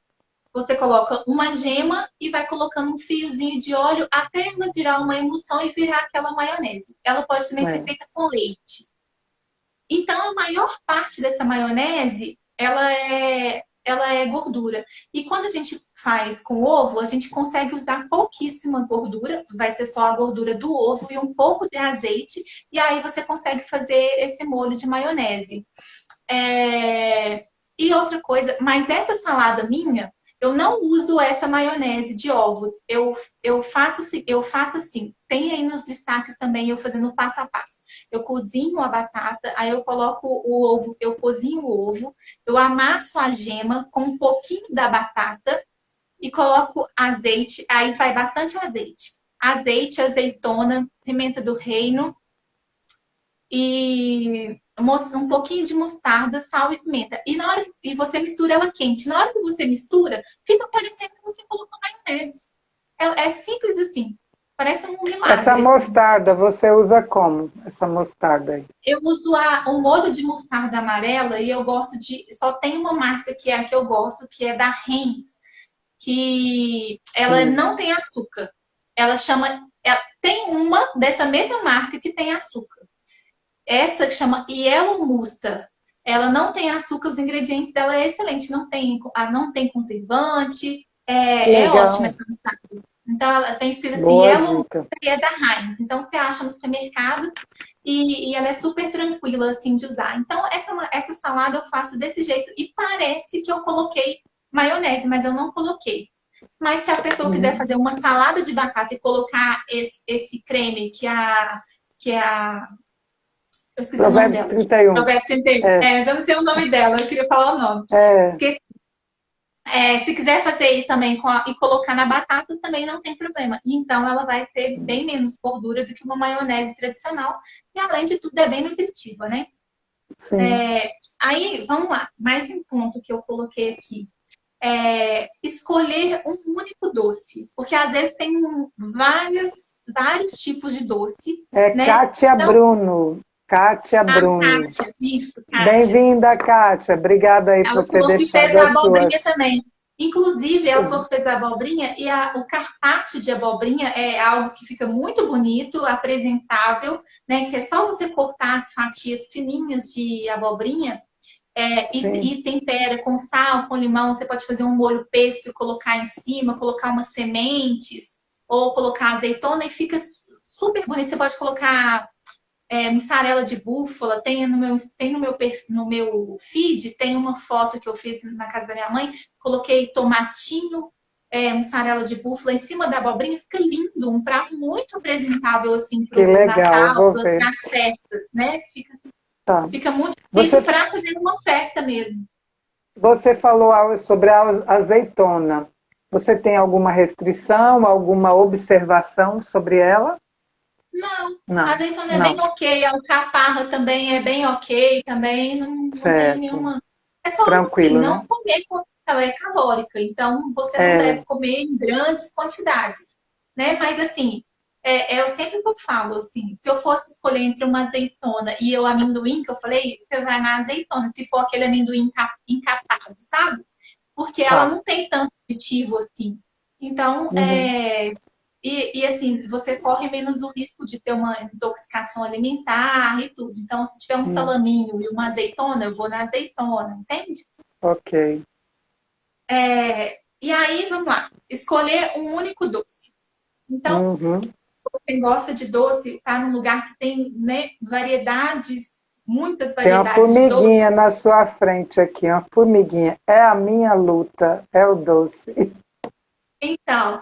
você coloca uma gema e vai colocando um fiozinho de óleo até ela virar uma emulsão e virar aquela maionese. Ela pode também ser é. feita com leite. Então, a maior parte dessa maionese, ela é gordura. E quando a gente faz com ovo, a gente consegue usar pouquíssima gordura, vai ser só a gordura do ovo e um pouco de azeite, e aí você consegue fazer esse molho de maionese. É, E outra coisa, mas essa salada minha, eu não uso essa maionese de ovos. Eu faço assim. Tem aí nos destaques também eu fazendo passo a passo. Eu cozinho a batata, aí eu coloco o ovo, eu cozinho o ovo, eu amasso a gema com um pouquinho da batata e coloco azeite, aí vai bastante azeite. Azeite, azeitona, pimenta do reino e um pouquinho de mostarda, sal e pimenta. E você mistura ela quente. Na hora que você mistura, fica parecendo que você colocou maionese. É simples assim. Parece um Essa milagre, assim. mostarda, você usa como? Essa mostarda aí. Eu uso um molho de mostarda amarela e eu gosto de. Só tem uma marca que é a que eu gosto, que é da Heinz, que ela Sim. não tem açúcar. Tem uma dessa mesma marca que tem açúcar. Essa que chama Yellow Mustard. Ela não tem açúcar, os ingredientes dela é excelente. Não tem conservante. Que É ótima legal. essa mousse. Então, ela vem escrito assim, Boa Yellow Mustard dica. e é da Heinz. Então, você acha no supermercado e ela é super tranquila, assim, de usar. Então, essa salada eu faço desse jeito. E parece que eu coloquei maionese, mas eu não coloquei. Mas se a pessoa quiser Uhum. fazer uma salada de batata e colocar esse creme que é a eu esqueci o nome Provérbios dela. 31. Provérbios 31. É, Mas eu não sei o nome dela, eu queria falar o nome. é, Esqueci. Se quiser fazer isso também e colocar na batata, também não tem problema. Então, ela vai ter bem menos gordura do que uma maionese tradicional. E, além de tudo, é bem nutritiva, né? sim. Aí, vamos lá. Mais um ponto que eu coloquei aqui. Escolher um único doce. Porque, às vezes, tem vários tipos de doce, É né? Kátia Então, Bruno. Kátia a Bruno. Kátia, isso, Kátia. Bem-vinda, Kátia. Obrigada aí Ela por ter falou que fez deixado a as abobrinha suas. também. Inclusive, ela falou que fez a abobrinha e o carpaccio de abobrinha é algo que fica muito bonito, apresentável, né? Que é só você cortar as fatias fininhas de abobrinha Sim, e tempera com sal, com limão. Você pode fazer um molho pesto e colocar em cima, colocar umas sementes ou colocar azeitona e fica super bonito. Você pode colocar mussarela de búfala, no meu feed, tem uma foto que eu fiz na casa da minha mãe, coloquei tomatinho, mussarela de búfala em cima da abobrinha, fica lindo, um prato muito apresentável assim que pro legal, Natal, vou para ver. as festas, né? Tá. Fica muito Você, bonito para fazer uma festa mesmo. você falou sobre a azeitona. Você tem alguma restrição, alguma observação sobre ela? Não, a Não, azeitona é bem não. ok, a alcaparra também é bem ok, também não tem Certo. nenhuma. É só assim, Tranquilo, não né? comer, ela é calórica, então você não É, deve comer em grandes quantidades, né? Mas assim, eu sempre que eu falo assim, se eu fosse escolher entre uma azeitona e o amendoim, que eu falei, você vai na azeitona, se for aquele amendoim encapado, sabe? Porque ela tá. não tem tanto aditivo assim. Então, Uhum, assim, você corre menos o risco de ter uma intoxicação alimentar e tudo. Então, se tiver um sim, salaminho e uma azeitona, eu vou na azeitona, entende? ok. E aí, vamos lá, escolher um único doce. Então, Uhum. você gosta de doce, está num lugar que tem, né, muitas Tem uma variedades de formiguinha doce. na sua frente aqui, uma formiguinha. É a minha luta, é o doce. Então,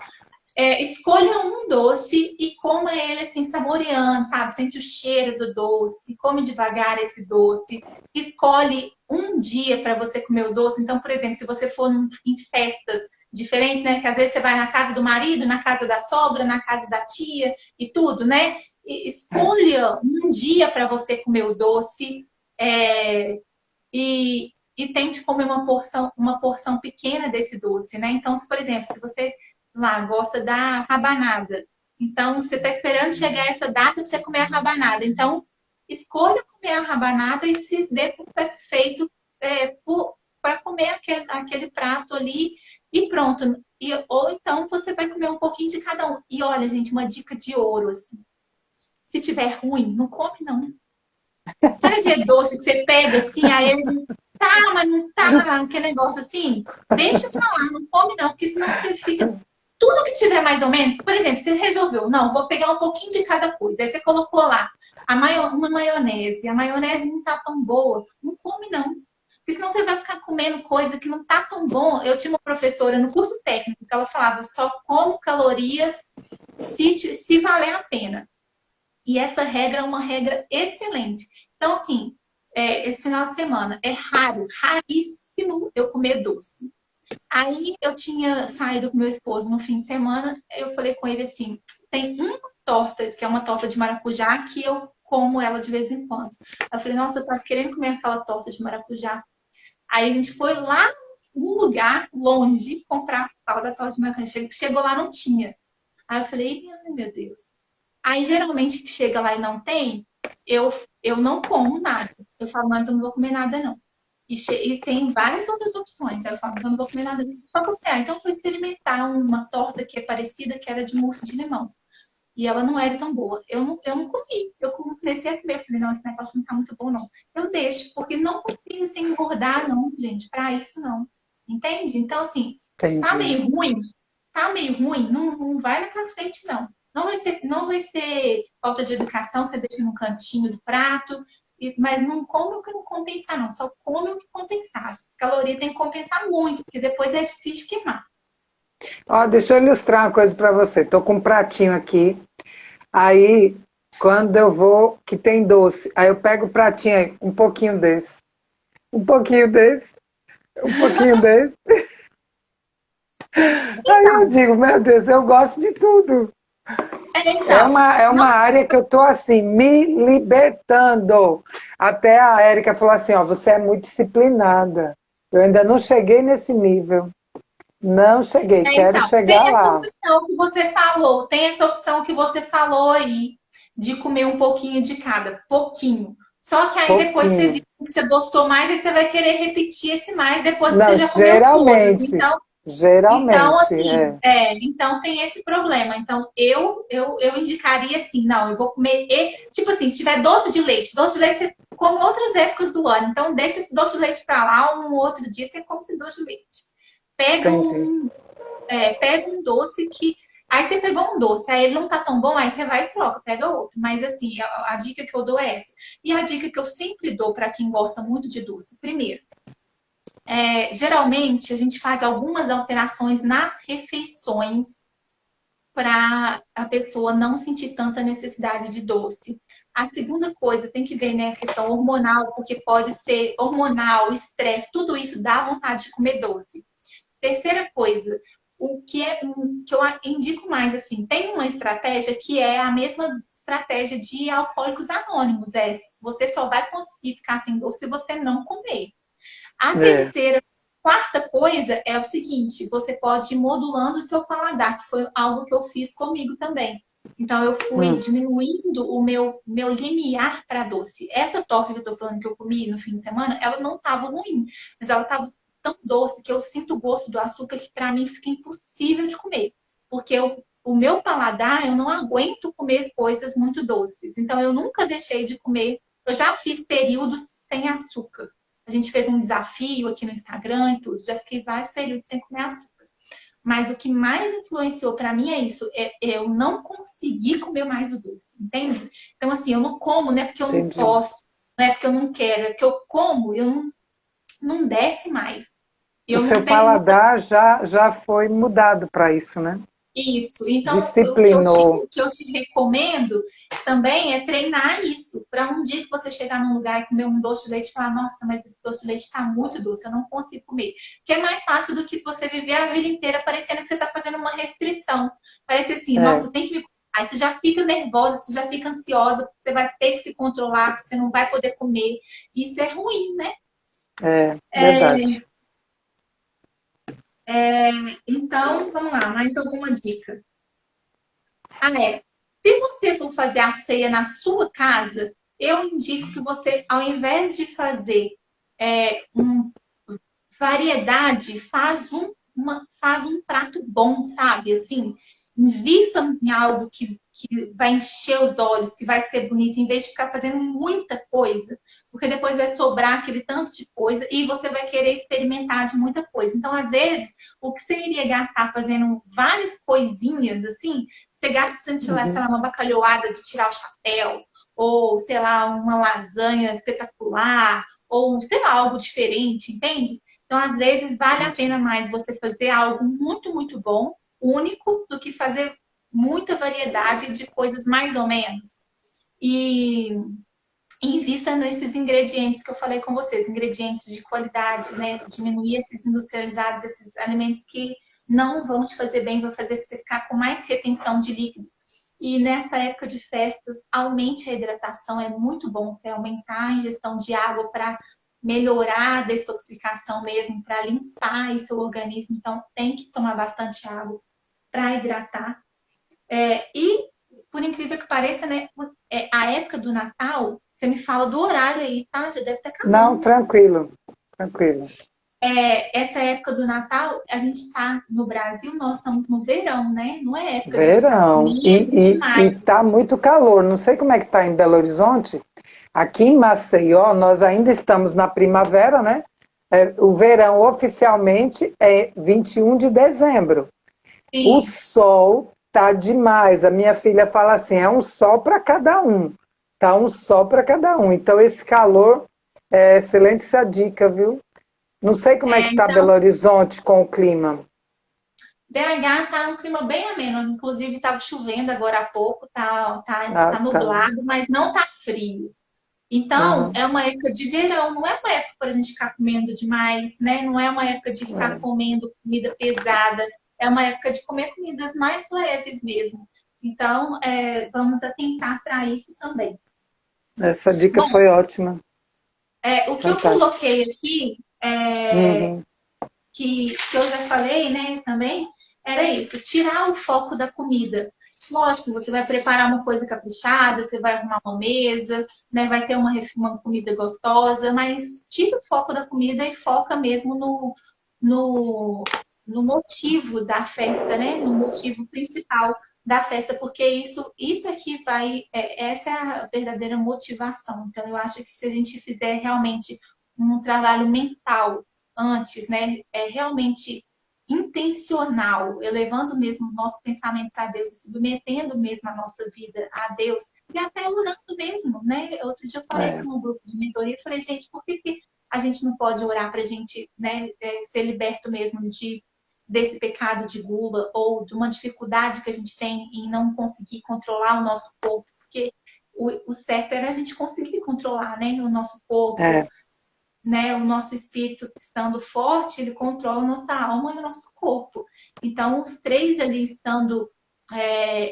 escolha um doce e coma ele assim, saboreando, sabe? Sente o cheiro do doce, come devagar esse doce. Escolhe um dia para você comer o doce. Então, por exemplo, se você for em festas diferentes, né? Que às vezes você vai na casa do marido, na casa da sogra, na casa da tia e tudo, né? Escolha um dia para você comer o doce é, e tente comer uma porção pequena desse doce, né? Então, se, por exemplo, se você lá gosta da rabanada. Então, você está esperando chegar essa data de você comer a rabanada. Então, escolha comer a rabanada e se dê por satisfeito para comer aquele prato ali e pronto. Ou então você vai comer um pouquinho de cada um. E olha, gente, uma dica de ouro, assim. Se tiver ruim, não come, não. Sabe aquele doce que você pega assim, aí ele não tá, mas não tá, aquele negócio assim? Deixa pra lá, não come não, porque senão você fica. Tudo que tiver mais ou menos, por exemplo, você resolveu, não, vou pegar um pouquinho de cada coisa. Aí você colocou lá uma maionese, a maionese não tá tão boa, não come não. Porque senão você vai ficar comendo coisa que não tá tão bom. Eu tinha uma professora no curso técnico que ela falava, só como calorias se valer a pena. E essa regra é uma regra excelente. Então, assim, esse final de semana é raríssimo eu comer doce. Aí eu tinha saído com meu esposo no fim de semana, eu falei com ele assim: tem uma torta, que é uma torta de maracujá, que eu como ela de vez em quando. Eu falei, nossa, eu tava querendo comer aquela torta de maracujá. Aí a gente foi lá num lugar longe comprar a tal da torta de maracujá. Chegou lá, não tinha. Aí eu falei, ai meu Deus. Aí, geralmente, que chega lá e não tem, eu, eu não como nada. Eu falo, não, então não vou comer nada, não. E tem várias outras opções. Aí eu falo, então eu não vou comer nada. Só que eu falei, então eu vou experimentar uma torta que é parecida, que era de mousse de limão. E ela não era tão boa. Eu não comi. Eu comecei a comer. Eu falei, não, esse negócio não tá muito bom, não. Eu deixo, porque não compensa engordar, não, gente. Pra isso, não. Entende? Então, assim, tá Entendi. meio ruim, tá meio ruim, não vai na pra frente, não. Não vai ser falta de educação, você deixa no cantinho do prato, mas não come o que não compensar, não. Só come o que compensar. As calorias tem que compensar muito, porque depois é difícil queimar. Ó, deixa eu ilustrar uma coisa para você. Tô com um pratinho aqui. Aí, quando eu vou, que tem doce, aí eu pego o pratinho aí, um pouquinho desse, um pouquinho desse, um pouquinho desse. Aí eu Então, digo, meu Deus, eu gosto de tudo. então, É uma área que eu tô assim, me libertando. Até a Érica falou assim, ó, você é muito disciplinada. Eu ainda não cheguei nesse nível. Não cheguei, quero então, tem chegar essa lá. opção que você falou, tem essa opção que você falou aí, de comer um pouquinho de cada, pouquinho. Só que aí depois você viu Pouquinho. que você gostou mais, aí você vai querer repetir esse mais depois que Não, você já comeu todos. geralmente, Então, geralmente, assim, é. então tem esse problema. Então, eu indicaria assim, não, eu vou comer, tipo assim, se tiver doce de leite você come outras épocas do ano. Então, deixa esse doce de leite pra lá, um outro dia você come esse doce de leite. Pega Entendi. um, pega um doce que. Aí você pegou um doce, aí ele não tá tão bom, aí você vai e troca, pega outro. Mas assim, a dica que eu dou é essa. E a dica que eu sempre dou para quem gosta muito de doce, primeiro, geralmente a gente faz algumas alterações nas refeições para a pessoa não sentir tanta necessidade de doce. A segunda coisa, tem que ver, né, a questão hormonal, porque pode ser hormonal, estresse, tudo isso dá vontade de comer doce. Terceira coisa, o que eu indico mais assim, tem uma estratégia que é a mesma estratégia de alcoólicos anônimos, você só vai conseguir ficar sem doce se você não comer. A É. terceira, quarta coisa é o seguinte, você pode ir modulando o seu paladar, que foi algo que eu fiz comigo também. Então, eu fui Hum. diminuindo o meu limiar para doce. Essa torta que eu tô falando que eu comi no fim de semana, ela não tava ruim, mas ela tava tão doce que eu sinto o gosto do açúcar que para mim fica impossível de comer. Porque o meu paladar, eu não aguento comer coisas muito doces. Então, eu nunca deixei de comer. Eu já fiz períodos sem açúcar. A gente fez um desafio aqui no Instagram e tudo. Já fiquei vários períodos sem comer açúcar. Mas o que mais influenciou para mim é isso, eu não conseguir comer mais o doce, entende? Então, assim, eu não como, não é porque eu não Entendi. posso, não é porque eu não quero, é que eu como, eu não desce mais. O Eu seu não tenho muita. paladar já foi mudado para isso, né? Isso. Então, o que eu te, Disciplinou. o que eu te recomendo também é treinar isso. Para um dia que você chegar num lugar e comer um doce de leite e falar, nossa, mas esse doce de leite está muito doce, eu não consigo comer. Que é mais fácil do que você viver a vida inteira parecendo que você está fazendo uma restrição. Parece assim, É, nossa, tem que me. Aí você já fica nervosa, você já fica ansiosa, você vai ter que se controlar, você não vai poder comer. Isso é ruim, né? verdade. Então, vamos lá, mais alguma dica? Se você for fazer a ceia na sua casa, eu indico que você, ao invés de fazer um variedade, faz um prato bom, sabe? Assim, invista em algo que vai encher os olhos, que vai ser bonito, em vez de ficar fazendo muita coisa, porque depois vai sobrar aquele tanto de coisa e você vai querer experimentar de muita coisa. Então, às vezes, o que você iria gastar fazendo várias coisinhas assim, você gasta, sei lá, Uhum. uma bacalhoada de tirar o chapéu, ou, sei lá, uma lasanha espetacular, ou, sei lá, algo diferente, entende? Então, às vezes, vale a pena Entendi. mais você fazer algo muito, muito bom, único, do que fazer muita variedade de coisas mais ou menos. E invista nesses ingredientes que eu falei com vocês, ingredientes de qualidade, né? Diminuir esses industrializados, esses alimentos que não vão te fazer bem, vão fazer você ficar com mais retenção de líquido. E nessa época de festas, aumente a hidratação, é muito bom você aumentar a ingestão de água para melhorar a detoxificação mesmo, para limpar esse seu organismo. Então, tem que tomar bastante água para hidratar. E, por incrível que pareça, né, a época do Natal, você me fala do horário aí, tá? Já deve estar Não, acabando, né? tranquilo. tranquilo. Essa época do Natal, a gente está no Brasil, nós estamos no verão, né? Não é época de ficar Verão. comendo E demais. tá muito calor. Não sei como é que tá em Belo Horizonte. Aqui em Maceió, nós ainda estamos na primavera, né? O verão oficialmente é 21 de dezembro. O Sim, sol tá demais. A minha filha fala assim: é um sol para cada um. Tá um sol para cada um. Então, esse calor é excelente essa dica, viu? Não sei como é que tá Belo então, Horizonte com o clima. BH tá um clima bem ameno. Inclusive, estava chovendo agora há pouco, Ah, tá tá. nublado, mas não tá frio. Então, Aham, é uma época de verão, não é uma época para a gente ficar comendo demais, né? Não é uma época de ficar é. comendo comida pesada, é uma época de comer comidas mais leves mesmo. Então, vamos atentar para isso também. Essa dica Bom, foi ótima. o que eu Fantástico. coloquei aqui, Uhum. que eu já falei, né, também, era isso, tirar o foco da comida. Lógico, você vai preparar uma coisa caprichada, você vai arrumar uma mesa, né, vai ter uma comida gostosa, mas tira o foco da comida e foca mesmo no, no motivo da festa, né, no motivo principal da festa, porque isso é que essa é a verdadeira motivação. Então, eu acho que se a gente fizer realmente um trabalho mental antes, né, realmente intencional, elevando mesmo os nossos pensamentos a Deus, submetendo mesmo a nossa vida a Deus e até orando mesmo, né? Outro dia eu falei É, isso no grupo de mentoria, eu falei, gente, por que a gente não pode orar para a gente, né, ser liberto mesmo desse pecado de gula ou de uma dificuldade que a gente tem em não conseguir controlar o nosso corpo, porque o certo era a gente conseguir controlar, né, o nosso corpo, é. né, o nosso espírito estando forte, ele controla a nossa alma e o nosso corpo. Então, os três ali estando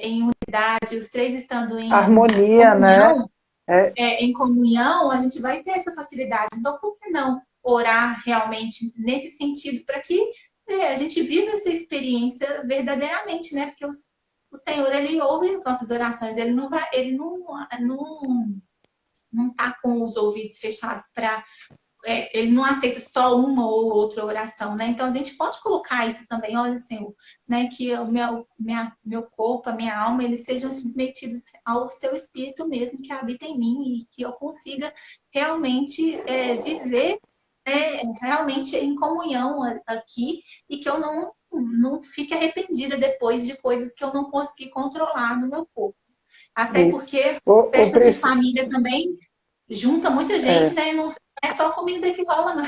em unidade, os três estando Harmonia, né? É, em comunhão, a gente vai ter essa facilidade. Então, por que não orar realmente nesse sentido para que a gente viva essa experiência verdadeiramente, né? Porque o Senhor, ele ouve as nossas orações, ele não está com os ouvidos fechados para ele não aceita só uma ou outra oração, né? Então a gente pode colocar isso também, olha, Senhor, né? Que meu corpo, a minha alma, eles sejam submetidos ao seu espírito mesmo que habita em mim e que eu consiga realmente viver realmente em comunhão aqui e que eu não fique arrependida depois de coisas que eu não consegui controlar no meu corpo. Até isso. porque O festa de Prisci- família também junta muita gente, é, né? Não é só comida que rola, não.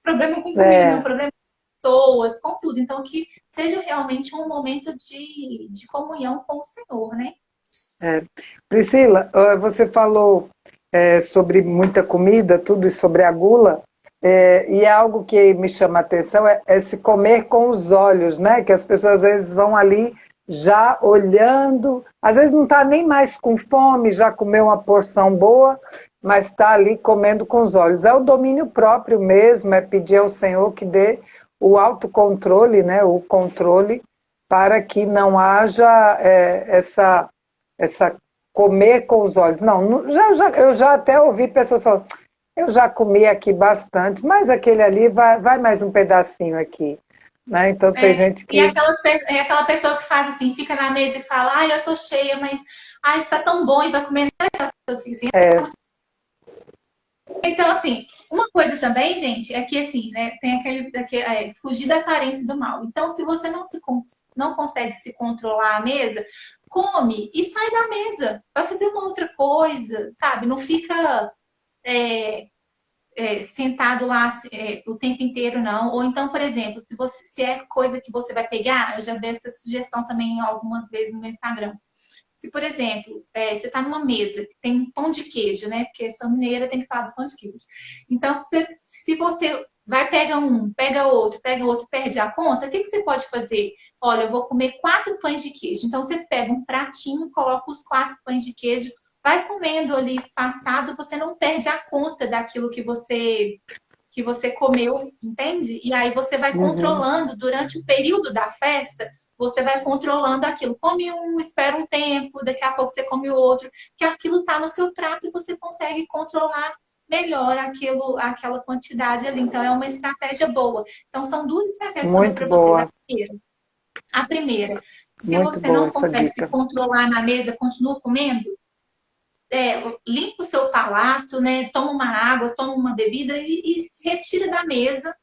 Problema com comida, não. é, Problema com pessoas, com tudo. Então, que seja realmente um momento de comunhão com o Senhor, né? é. Priscila, você falou sobre muita comida, tudo e sobre a gula, e é algo que me chama a atenção é se comer com os olhos, né? Que as pessoas às vezes vão ali já olhando, às vezes não está nem mais com fome, já comeu uma porção boa, mas está ali comendo com os olhos. É o domínio próprio mesmo, é pedir ao Senhor que dê o autocontrole, né? O controle para que não haja essa comer com os olhos. Não, eu já até ouvi pessoas falando, eu já comi aqui bastante, mas aquele ali vai mais um pedacinho aqui. Né? Então tem gente E que. aquela pessoa que faz assim, fica na mesa e fala, ai, eu tô cheia, mas ai, está tão bom e vai comer. É, Então, assim, uma coisa também, gente, é que assim, né, tem fugir da aparência do mal. Então, se você não consegue se controlar à mesa, come e sai da mesa. Vai fazer uma outra coisa, sabe? Não fica é, sentado lá o tempo inteiro, não. Ou então, por exemplo, se é coisa que você vai pegar, eu já dei essa sugestão também algumas vezes no meu Instagram. Se, por exemplo, você está numa mesa que tem um pão de queijo, né? Porque essa mineira tem que falar do pão de queijo. Então, se você vai, pega outro, perde a conta, o que você pode fazer? Olha, eu vou comer 4 pães de queijo. Então, você pega um pratinho, coloca os 4 pães de queijo, vai comendo ali espaçado, você não perde a conta daquilo que você comeu, entende? E aí você vai uhum, controlando durante o período da festa, você vai controlando aquilo. Come um, espera um tempo, daqui a pouco você come o outro, que aquilo tá no seu prato e você consegue controlar melhora aquela quantidade ali. Então, é uma estratégia boa. Então, são duas estratégias que eu dou Muito para vocês. boa, A primeira, se muito você boa não essa consegue se dica. controlar na mesa, continua comendo, limpa o seu palato, né? Toma uma água, toma uma bebida e se retira da mesa.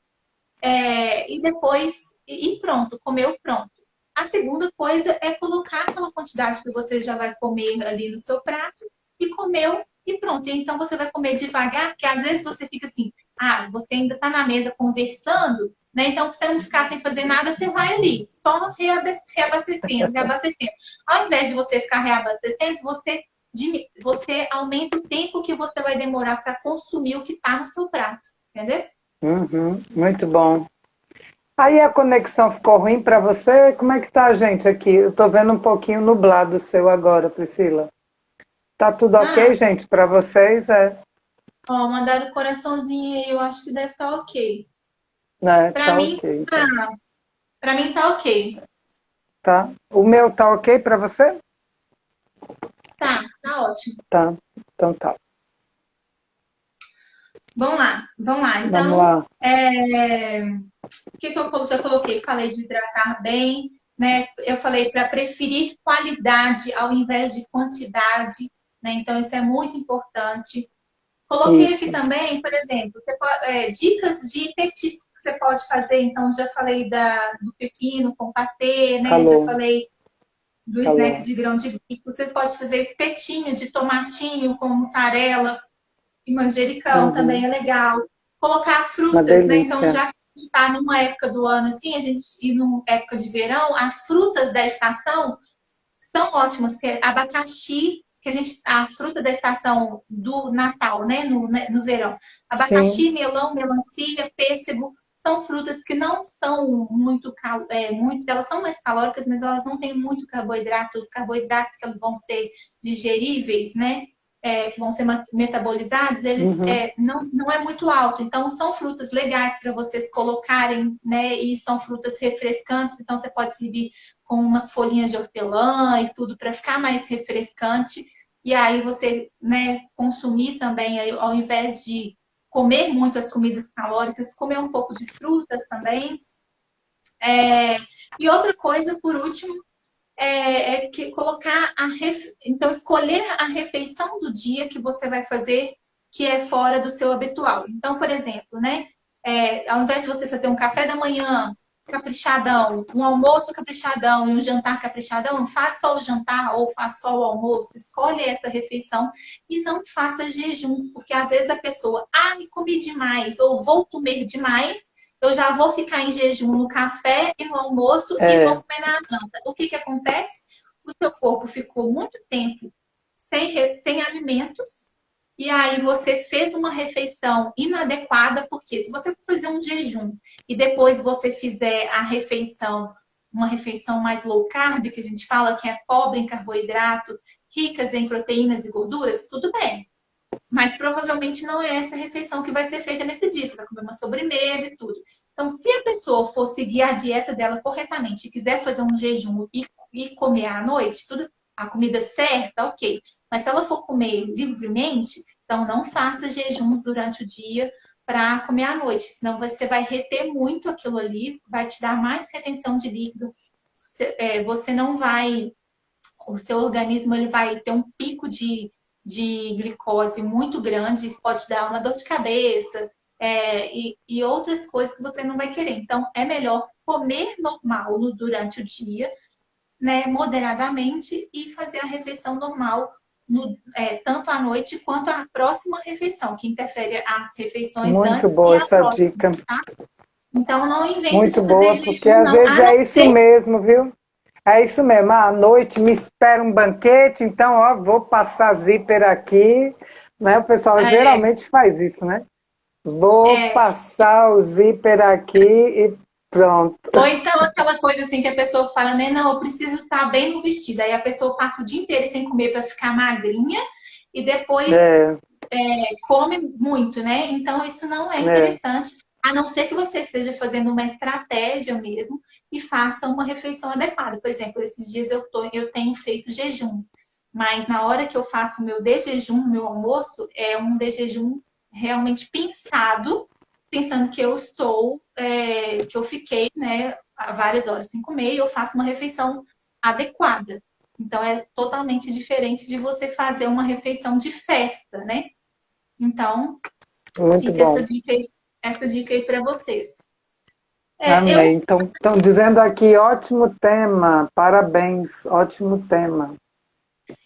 E depois, e pronto, comeu, pronto. A segunda coisa é colocar aquela quantidade que você já vai comer ali no seu prato e comeu e pronto. Então você vai comer devagar, porque às vezes você fica assim, você ainda está na mesa conversando, né? Então, para você não ficar sem fazer nada, você vai ali, só reabastecendo, reabastecendo. Ao invés de você ficar reabastecendo, você aumenta o tempo que você vai demorar para consumir o que está no seu prato, entendeu? Uhum, muito bom. Aí a conexão ficou ruim para você? Como é que tá, gente, aqui? Eu tô vendo um pouquinho nublado o seu agora, Priscila. Tá tudo ok, Ah, gente, para vocês? É, ó, mandaram o coraçãozinho aí, eu acho que deve estar ok. né? Pra Tá mim, ok, então. tá, pra mim tá ok. Tá. O meu tá ok para você? Tá ótimo. Tá. Então tá. Vamos lá, vamos lá. Vamos Então, lá. o que eu já coloquei? Falei de hidratar bem, né? Eu falei para preferir qualidade ao invés de quantidade, né? Então, isso é muito importante. Coloquei aqui Isso. também, por exemplo, dicas de petisco que você pode fazer. Então, já falei do pepino com patê, né? Já Falou, falei do snack falou. de grão de bico. Você pode fazer espetinho de tomatinho com mussarela e manjericão também Uhum. é legal. Colocar Uma frutas, né? Então, delícia. já que a gente está numa época do ano assim, e numa época de verão, as frutas da estação são ótimas, que é abacaxi, a fruta da estação do Natal, né, no verão. Sim. Abacaxi, melão, melancia, pêssego, são frutas que não são elas são mais calóricas, mas elas não têm muito carboidrato. Os carboidratos que vão ser digeríveis, né, que vão ser metabolizados, eles Uhum. não é muito alto. Então, são frutas legais para vocês colocarem, né, e são frutas refrescantes, então você pode servir com umas folhinhas de hortelã e tudo para ficar mais refrescante. E aí você, né, consumir também, ao invés de comer muito as comidas calóricas, comer um pouco de frutas também. E outra coisa, por último, que colocar então escolher a refeição do dia que você vai fazer que é fora do seu habitual. Então, por exemplo, né? Ao invés de você fazer um café da manhã caprichadão, um almoço caprichadão e um jantar caprichadão, faz só o jantar ou faz só o almoço, escolhe essa refeição e não faça jejuns, porque às vezes a pessoa, comi demais ou vou comer demais, eu já vou ficar em jejum no café e no almoço e vou É, comer na janta. O que acontece? O seu corpo ficou muito tempo sem alimentos e aí você fez uma refeição inadequada, porque se você for fazer um jejum e depois você fizer uma refeição mais low carb, que a gente fala que é pobre em carboidrato, ricas em proteínas e gorduras, tudo bem. Mas provavelmente não é essa refeição que vai ser feita nesse dia. Você vai comer uma sobremesa e tudo. Então, se a pessoa for seguir a dieta dela corretamente e quiser fazer um jejum e comer à noite, tudo, a comida certa, ok. Mas se ela for comer livremente, então não faça jejuns durante o dia para comer à noite. Senão você vai reter muito aquilo ali, vai te dar mais retenção de líquido. Você não vai o seu organismo ele vai ter um pico de glicose muito grande, isso pode dar uma dor de cabeça e outras coisas que você não vai querer. Então, é melhor comer normal durante o dia, né, moderadamente, e fazer a refeição normal tanto à noite quanto a próxima refeição, que interfere as refeições muito antes e boa a essa próxima, dica. tá? Então, não inventa Muito de fazer boa, porque jejum, às não, vezes a é não isso ser mesmo, viu? É isso mesmo. À noite me espera um banquete, então, ó, vou passar zíper aqui. Né? O pessoal é, geralmente faz isso, né? Vou é, passar o zíper aqui e pronto. Ou então aquela coisa assim que a pessoa fala, né? Não, eu preciso estar bem no vestido. Aí a pessoa passa o dia inteiro sem comer para ficar magrinha e depois É, come muito, né? Então isso não é é. interessante, a não ser que você esteja fazendo uma estratégia mesmo e faça uma refeição adequada. Por exemplo, esses dias eu tenho feito jejuns, mas na hora que eu faço o meu de jejum, meu almoço, é um de jejum realmente pensando que que eu fiquei, né, várias horas sem comer e eu faço uma refeição adequada. Então é totalmente diferente de você fazer uma refeição de festa, né? Então Muito fica bom. essa dica aí para vocês. Amei. Eu Então, estão dizendo aqui, ótimo tema, parabéns, ótimo tema.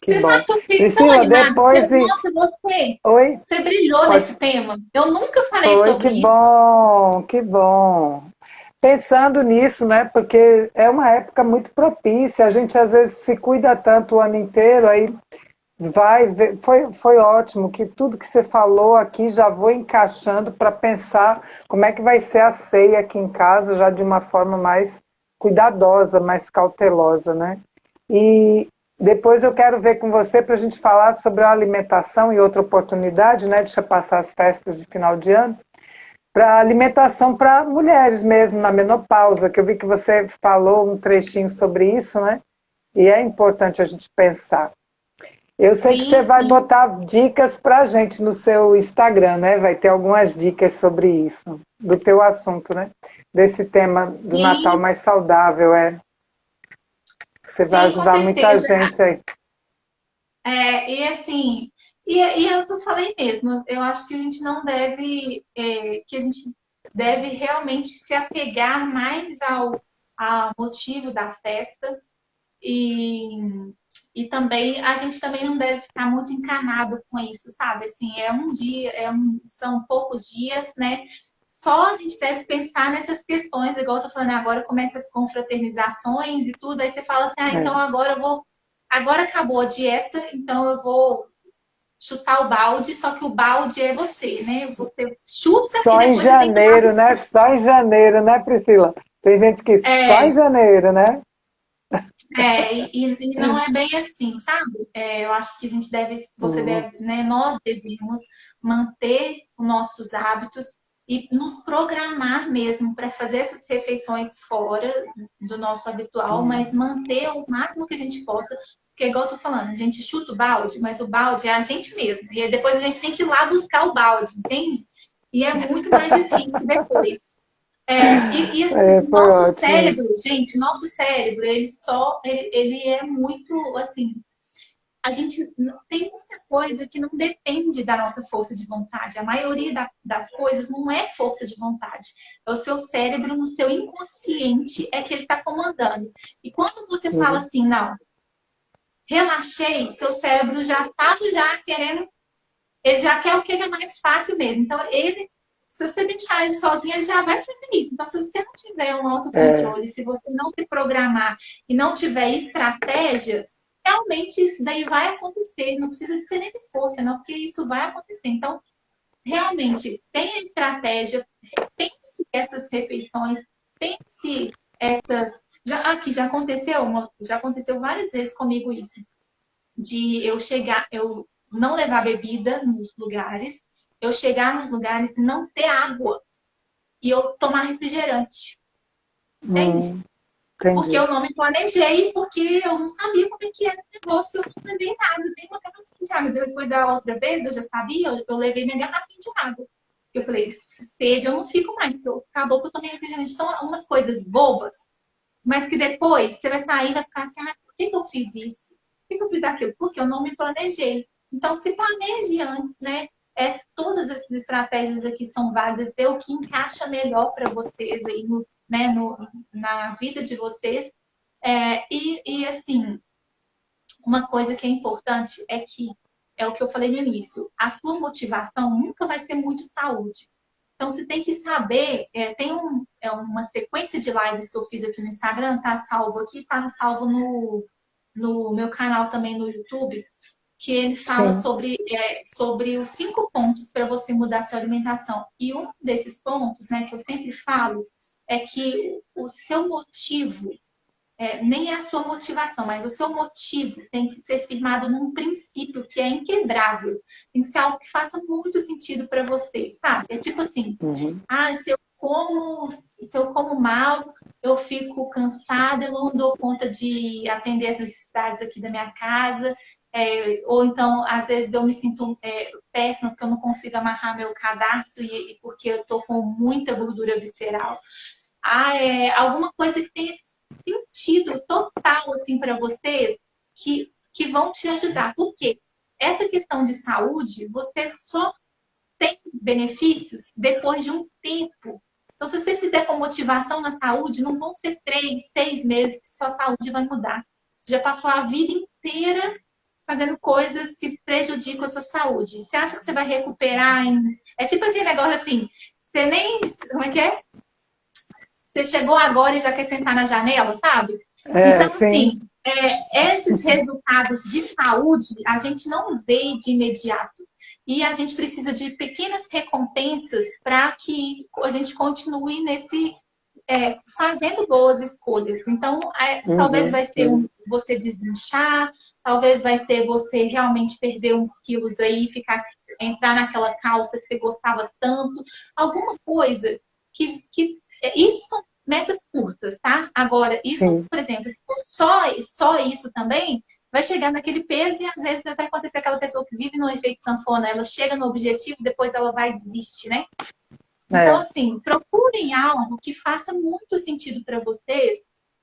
Que Você bom. sabe que eu fiquei tão Priscila, animada. depois. Nossa, você, Oi? você brilhou Pode. nesse tema. Eu nunca falei Foi, sobre que isso. bom, que bom. Pensando nisso, né? Porque é uma época muito propícia, a gente às vezes se cuida tanto o ano inteiro, aí vai ver. Foi ótimo que tudo que você falou aqui já vou encaixando para pensar como é que vai ser a ceia aqui em casa, já de uma forma mais cuidadosa, mais cautelosa, né? E depois eu quero ver com você para a gente falar sobre a alimentação e outra oportunidade, né? Deixa passar as festas de final de ano para alimentação para mulheres mesmo, na menopausa, que eu vi que você falou um trechinho sobre isso, né? E é importante a gente pensar. Eu sei que você Sim, vai sim, botar dicas para a gente no seu Instagram, né? Vai ter algumas dicas sobre isso, do teu assunto, né? Desse tema do Natal sim, mais saudável, é. Você vai sim, com ajudar muita certeza. gente aí. E assim, e é o que eu falei mesmo. Eu acho que a gente não deve, que a gente deve realmente se apegar mais ao motivo da festa. E, e também a gente também não deve ficar muito encanado com isso, sabe? Assim, é um dia, são poucos dias, né? Só a gente deve pensar nessas questões, igual eu tô falando agora, começa as confraternizações e tudo, aí você fala assim, ah, então É. agora eu vou, agora acabou a dieta, então eu vou chutar o balde, só que o balde é você, né? Você chuta e Só em depois você tem que ir lá janeiro, né? buscar. Só em janeiro, né, Priscila? Tem gente que só em É, janeiro, né? e não é bem assim, sabe? Eu acho que a gente deve, você Uhum. deve, né? Nós devemos manter os nossos hábitos e nos programar mesmo para fazer essas refeições fora do nosso habitual, mas manter o máximo que a gente possa, porque igual eu tô falando, a gente chuta o balde, mas o balde é a gente mesmo. E aí depois a gente tem que ir lá buscar o balde, entende? E é muito mais difícil depois. Assim, É, o foi nosso ótimo cérebro, isso. gente, nosso cérebro, ele é muito, assim, a gente tem muita coisa que não depende da nossa força de vontade. A maioria das coisas não é força de vontade. É o seu cérebro, no seu inconsciente, é que ele está comandando. E quando você fala Uhum. assim, não, relaxei, seu cérebro já estava já querendo ele já quer o que é mais fácil mesmo. Então, se você deixar ele sozinho, ele já vai fazer isso. Então, se você não tiver um É, autocontrole, se você não se programar e não tiver estratégia, realmente isso daí vai acontecer. Não precisa de ser nem de força, não, porque isso vai acontecer. Então, realmente, tenha estratégia, pense essas refeições, pense essas. Já aconteceu várias vezes comigo isso de eu chegar, eu não levar bebida nos lugares, eu chegar nos lugares e não ter água e eu tomar refrigerante, entende? Porque entendi. eu não me planejei, porque eu não sabia como é que era o negócio, eu não levei nada, nem uma garrafinha de água. Depois da outra vez, eu já sabia, eu levei minha garrafinha de água. Eu falei, sede eu não fico mais, porque acabou que eu tomei refrigerante. Então, umas coisas bobas, mas que depois você vai sair e vai ficar assim, ah, por que eu fiz isso? Por que eu fiz aquilo? Porque eu não me planejei. Então, se planeje antes, né? Todas essas estratégias aqui são válidas, ver o que encaixa melhor para vocês aí na vida de vocês. Assim, uma coisa que é importante é que, é o que eu falei no início, a sua motivação nunca vai ser muito saúde. Então, você tem que saber, tem uma sequência de lives que eu fiz aqui no Instagram, tá salvo aqui, tá salvo no meu canal também no YouTube, que ele fala Sim. sobre os 5 pontos para você mudar sua alimentação. E um desses pontos, né, que eu sempre falo, é que o seu motivo nem é a sua motivação, mas o seu motivo tem que ser firmado num princípio que é inquebrável. Tem que ser algo que faça muito sentido para você, sabe? É tipo assim, Uhum. ah, se eu como mal, eu fico cansada, eu não dou conta de atender as necessidades aqui da minha casa. ou então, às vezes, eu me sinto péssima porque eu não consigo amarrar meu cadarço e porque eu tô com muita gordura visceral. Alguma coisa que tenha sentido total assim para vocês que vão te ajudar. Por quê? Essa questão de saúde, você só tem benefícios depois de um tempo. Então, se você fizer com motivação na saúde, não vão ser 3, 6 meses que sua saúde vai mudar. Você já passou a vida inteira fazendo coisas que prejudicam a sua saúde. Você acha que você vai recuperar em... É tipo aquele negócio assim, você nem... Como é que é? Você chegou agora e já quer sentar na janela, sabe? Então, Sim. assim, esses resultados de saúde a gente não vê de imediato. E a gente precisa de pequenas recompensas para que a gente continue fazendo boas escolhas. Então, talvez vai ser você desinchar, talvez vai ser você realmente perder uns quilos aí, entrar naquela calça que você gostava tanto, alguma coisa isso são metas curtas, tá? Agora, isso, Sim. por exemplo, se for só isso também, vai chegar naquele peso e às vezes vai acontecer aquela pessoa que vive no efeito sanfona, ela chega no objetivo, depois ela vai e desiste, né? Então, assim, procurem algo que faça muito sentido para vocês,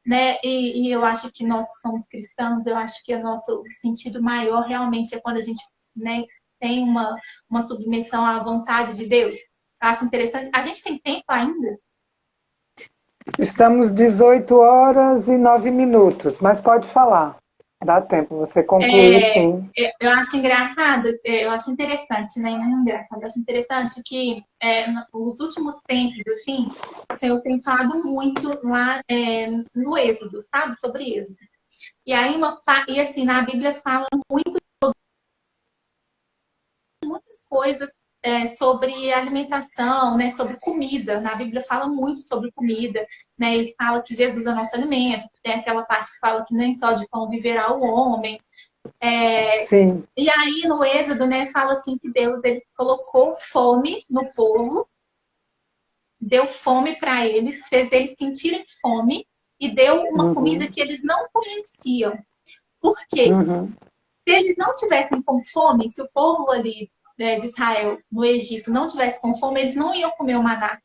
né? E eu acho que nós que somos cristãos, eu acho que o nosso sentido maior realmente é quando a gente, né, tem uma submissão à vontade de Deus. Eu acho interessante. A gente tem tempo ainda? Estamos 18h09, mas pode falar. Dá tempo, você concluir, sim. Eu acho engraçado, eu acho interessante, né? Não é engraçado, eu acho interessante que nos últimos tempos, assim, o Senhor tem falado muito lá no Êxodo, sabe? Sobre Êxodo. E aí, assim, na Bíblia fala muitas coisas sobre alimentação, né, sobre comida. Na Bíblia fala muito sobre comida, né? Ele fala que Jesus é nosso alimento, tem aquela parte que fala que nem só de pão viverá o homem. Sim. E aí no Êxodo, né, fala assim que Deus ele colocou fome no povo, deu fome para eles, fez eles sentirem fome e deu uma comida que eles não conheciam. Por quê? Se eles não tivessem com fome, se o povo ali de Israel, no Egito, não tivesse com fome, eles não iam comer o maná.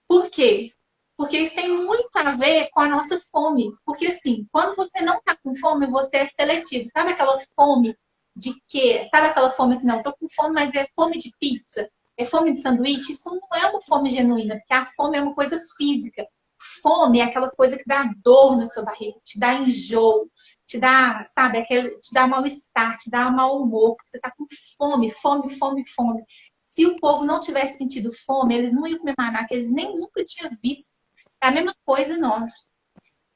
Por quê? Porque isso tem muito a ver com a nossa fome. Porque, assim, quando você não tá com fome, você é seletivo. Sabe aquela fome de quê? Sabe aquela fome assim, não, tô com fome, mas é fome de pizza, é fome de sanduíche? Isso não é uma fome genuína, porque a fome é uma coisa física. Fome é aquela coisa que dá dor na sua barriga, te dá enjoo, te dá, sabe, te dá mal-estar, te dá mau humor, porque você tá com fome, fome, fome, fome. Se o povo não tivesse sentido fome, eles não iam comer maná, que eles nem nunca tinham visto. É a mesma coisa nós.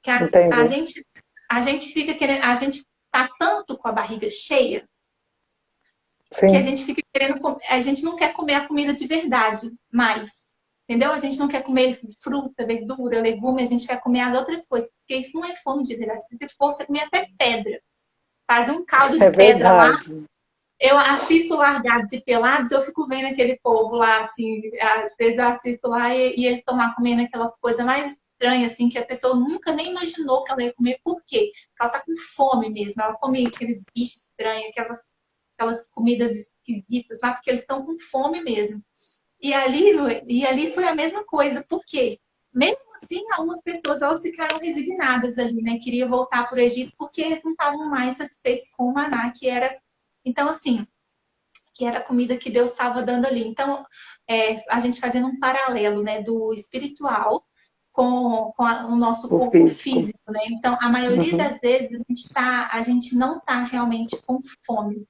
Que a gente fica querendo, a gente tá tanto com a barriga cheia que a Sim. gente fica querendo, a gente não quer comer a comida de verdade mais. Entendeu? A gente não quer comer fruta, verdura, legume, a gente quer comer as outras coisas, porque isso não é fome de verdade. Se for, você comer até pedra. Faz um caldo de pedra lá. Eu assisto Largados e Pelados, eu fico vendo aquele povo lá, assim, às vezes eu assisto lá e eles estão lá comendo aquelas coisas mais estranhas, assim, que a pessoa nunca nem imaginou que ela ia comer. Por quê? Porque ela tá com fome mesmo, ela come aqueles bichos estranhos, aquelas comidas esquisitas lá, porque eles estão com fome mesmo. E ali foi a mesma coisa, por quê? Mesmo assim, algumas pessoas elas ficaram resignadas ali, né? Queriam voltar para o Egito porque eles não estavam mais satisfeitos com o maná, que era. Então, assim, que era a comida que Deus estava dando ali. Então, a gente fazendo um paralelo, né, do espiritual com o nosso corpo físico, né? Então, a maioria das vezes a gente não está realmente com fome,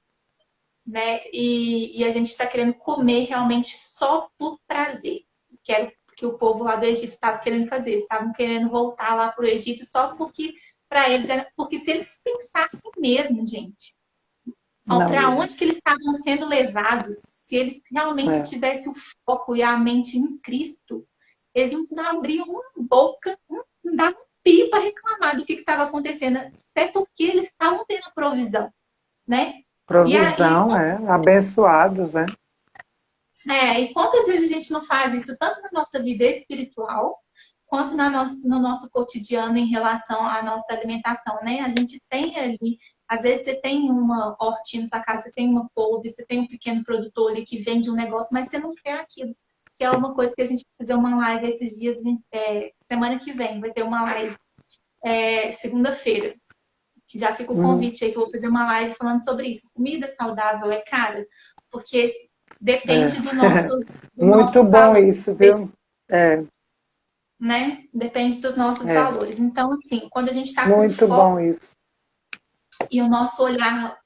né? E a gente está querendo comer realmente só por prazer, que era o que o povo lá do Egito estava querendo fazer. Eles estavam querendo voltar lá para o Egito só porque para eles era porque se eles pensassem mesmo, gente, para onde que eles estavam sendo levados, se eles realmente tivessem o foco e a mente em Cristo, eles não abriam uma boca, não davam um pio para reclamar do que estava acontecendo, até porque eles estavam tendo provisão, né? Provisão, abençoados, né? E quantas vezes a gente não faz isso, tanto na nossa vida espiritual, quanto no nosso cotidiano em relação à nossa alimentação, né? A gente tem ali, às vezes você tem uma hortinha na sua casa, você tem uma couve, você tem um pequeno produtor ali que vende um negócio, mas você não quer aquilo. Que é uma coisa que a gente vai fazer uma live esses dias, semana que vem, vai ter uma live segunda-feira. Que já fica o convite aí, que eu vou fazer uma live falando sobre isso. Comida saudável é cara, porque depende dos nossos Muito bom valores, isso, viu? Né? Depende dos nossos valores. Então, assim, quando a gente está com Muito foco bom isso. e o nosso olhar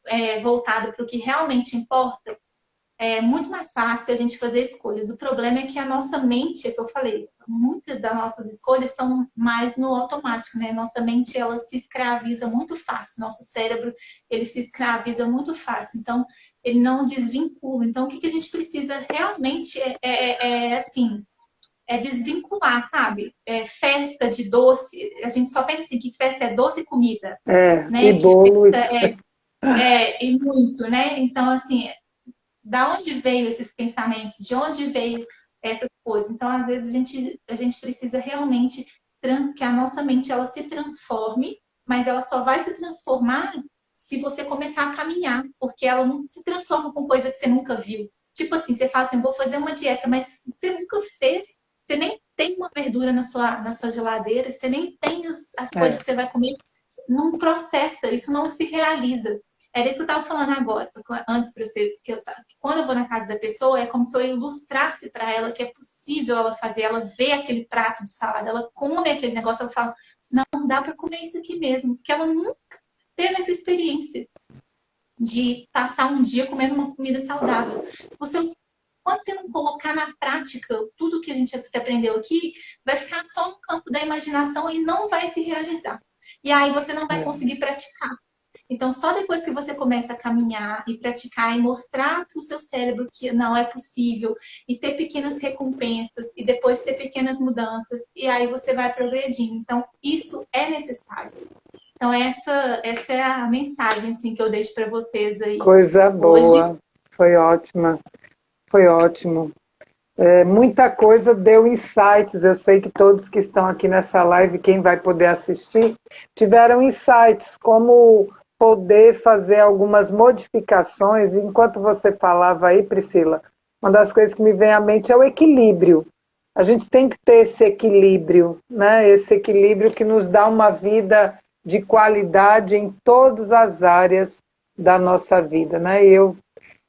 voltado para o que realmente importa, é muito mais fácil a gente fazer escolhas. O problema é que a nossa mente, é que eu falei, muitas das nossas escolhas são mais no automático, né? Nossa mente, ela se escraviza muito fácil. Nosso cérebro, ele se escraviza muito fácil. Então, ele não desvincula. Então, o que a gente precisa realmente assim, desvincular, sabe? Festa de doce, a gente só pensa assim, que festa é doce e comida, né? E bolo. E muito, né? Então, assim, da onde veio esses pensamentos? De onde veio essas coisas? Então, às vezes, a gente precisa realmente que a nossa mente ela se transforme, mas ela só vai se transformar se você começar a caminhar, porque ela não se transforma com coisa que você nunca viu. Tipo assim, você fala assim, vou fazer uma dieta, mas você nunca fez. Você nem tem uma verdura na sua geladeira, você nem tem as coisas que você vai comer. Não processa, isso não se realiza. Era isso que eu estava falando agora, antes para vocês, que quando eu vou na casa da pessoa, é como se eu ilustrasse para ela que é possível ela fazer, ela vê aquele prato de salada, ela come aquele negócio, ela fala, não dá para comer isso aqui mesmo, porque ela nunca teve essa experiência de passar um dia comendo uma comida saudável. Quando você não colocar na prática tudo que você aprendeu aqui, vai ficar só no campo da imaginação e não vai se realizar. E aí você não vai conseguir praticar. Então, só depois que você começa a caminhar e praticar e mostrar para o seu cérebro que não é possível e ter pequenas recompensas e depois ter pequenas mudanças e aí você vai progredindo. Então, isso é necessário. Então, essa é a mensagem assim, que eu deixo para vocês aí. Coisa boa. Hoje. Foi ótima. Foi ótimo. Muita coisa deu insights. Eu sei que todos que estão aqui nessa live, quem vai poder assistir, tiveram insights, como poder fazer algumas modificações. Enquanto você falava aí, Priscila, uma das coisas que me vem à mente é o equilíbrio. A gente tem que ter esse equilíbrio, né? Esse equilíbrio que nos dá uma vida de qualidade em todas as áreas da nossa vida, né?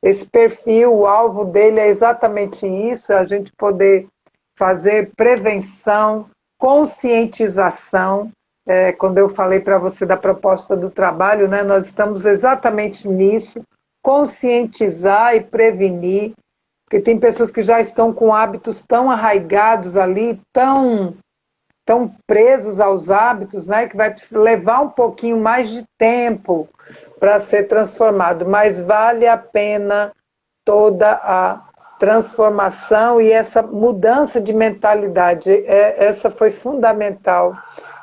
Esse perfil, o alvo dele é exatamente isso, é a gente poder fazer prevenção, conscientização. Quando eu falei para você da proposta do trabalho, né, nós estamos exatamente nisso, conscientizar e prevenir, porque tem pessoas que já estão com hábitos tão arraigados ali, tão presos aos hábitos, né, que vai levar um pouquinho mais de tempo para ser transformado, mas vale a pena toda a transformação e essa mudança de mentalidade, essa foi fundamental.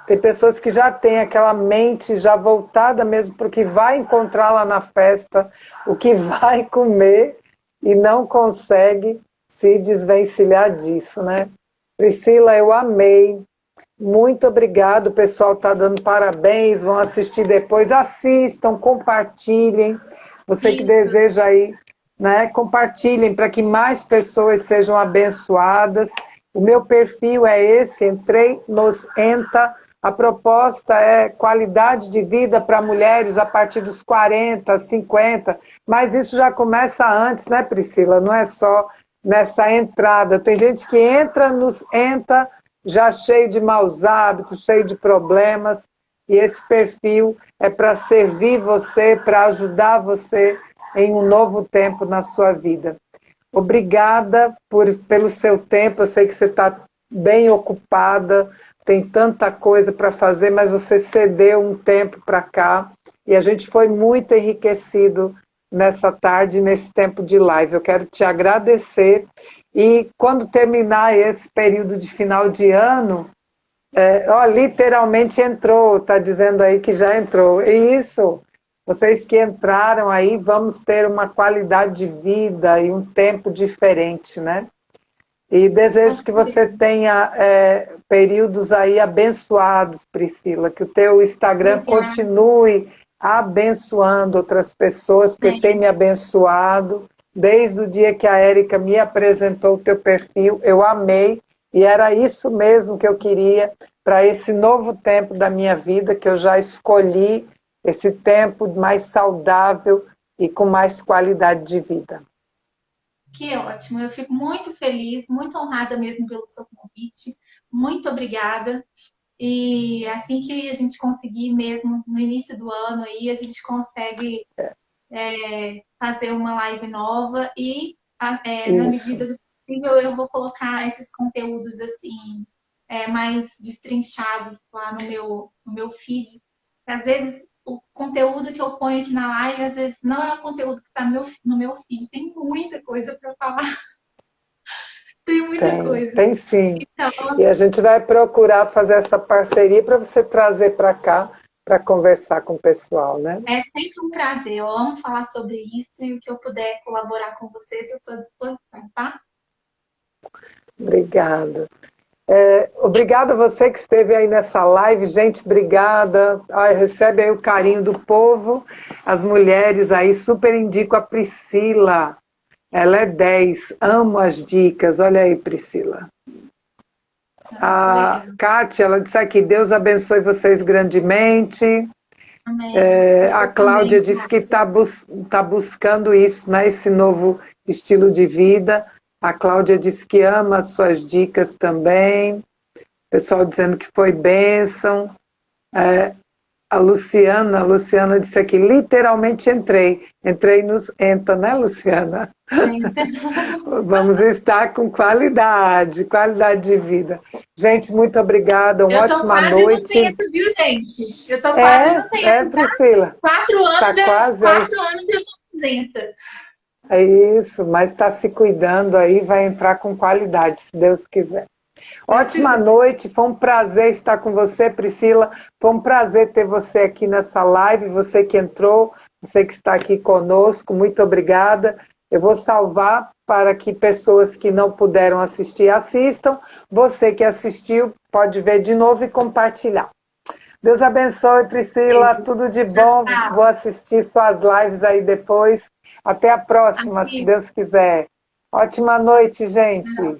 Tem pessoas que já têm aquela mente já voltada mesmo para o que vai encontrar lá na festa, o que vai comer e não consegue se desvencilhar disso, né? Priscila, eu amei. Muito obrigado, o pessoal está dando parabéns, vão assistir depois, assistam, compartilhem. Você que deseja aí, né, compartilhem para que mais pessoas sejam abençoadas. O meu perfil é esse, entrei nos ENTA. A proposta é qualidade de vida para mulheres a partir dos 40, 50, mas isso já começa antes, né, Priscila? Não é só nessa entrada. Tem gente que entra nos ENTA já cheio de maus hábitos, cheio de problemas, e esse perfil é para servir você, para ajudar você em um novo tempo na sua vida. Obrigada pelo seu tempo, eu sei que você está bem ocupada, tem tanta coisa para fazer, mas você cedeu um tempo para cá, e a gente foi muito enriquecido nessa tarde, nesse tempo de live. Eu quero te agradecer. E quando terminar esse período de final de ano, literalmente entrou, está dizendo aí que já entrou. E isso, vocês que entraram aí, vamos ter uma qualidade de vida e um tempo diferente, né? E desejo que você tenha períodos aí abençoados, Priscila, que o teu Instagram Obrigada. continue abençoando outras pessoas, porque tem me abençoado. Desde o dia que a Érica me apresentou o teu perfil, eu amei, e era isso mesmo que eu queria para esse novo tempo da minha vida, que eu já escolhi, esse tempo mais saudável e com mais qualidade de vida. Que ótimo, eu fico muito feliz, muito honrada mesmo pelo seu convite. Muito obrigada. E assim que a gente conseguir mesmo, no início do ano aí, a gente consegue fazer uma live nova e na medida do possível eu vou colocar esses conteúdos assim mais destrinchados lá no meu feed. Às vezes o conteúdo que eu ponho aqui na live, às vezes não é o conteúdo que está no meu feed. Tem muita coisa para falar. Tem muita coisa. Tem sim. Então, e a gente vai procurar fazer essa parceria para você trazer para cá, para conversar com o pessoal, né? é sempre um prazer. Eu amo falar sobre isso e o que eu puder colaborar com vocês, eu estou à disposição, tá? Obrigada. Obrigada a você que esteve aí nessa live, gente, obrigada. Recebe aí o carinho do povo, as mulheres aí, super indico a Priscila, ela é 10, amo as dicas, olha aí, Priscila. A Kátia, ela disse aqui, Deus abençoe vocês grandemente. Amém. A Cláudia também, disse que tá buscando isso, né, esse novo estilo de vida. A Cláudia disse que ama as suas dicas também. O pessoal dizendo que foi bênção. A Luciana disse aqui, literalmente entrei nos ENTA, né, Luciana? Vamos estar com qualidade de vida. Gente, muito obrigada, uma ótima noite. Eu tô quase no centro, viu, gente? Eu tô quase no centro, tá? Priscila. 4 anos, tá quase 4 anos eu tô isenta. É isso, mas está se cuidando aí, vai entrar com qualidade, se Deus quiser. Ótima noite, foi um prazer estar com você, Priscila. Foi um prazer ter você aqui nessa live, você que entrou, você que está aqui conosco, muito obrigada. Eu vou salvar para que pessoas que não puderam assistir assistam. Você que assistiu pode ver de novo e compartilhar. Deus abençoe, Priscila, tudo de bom. Vou assistir suas lives aí depois. Até a próxima, se Deus quiser. Ótima noite, gente. Tchau.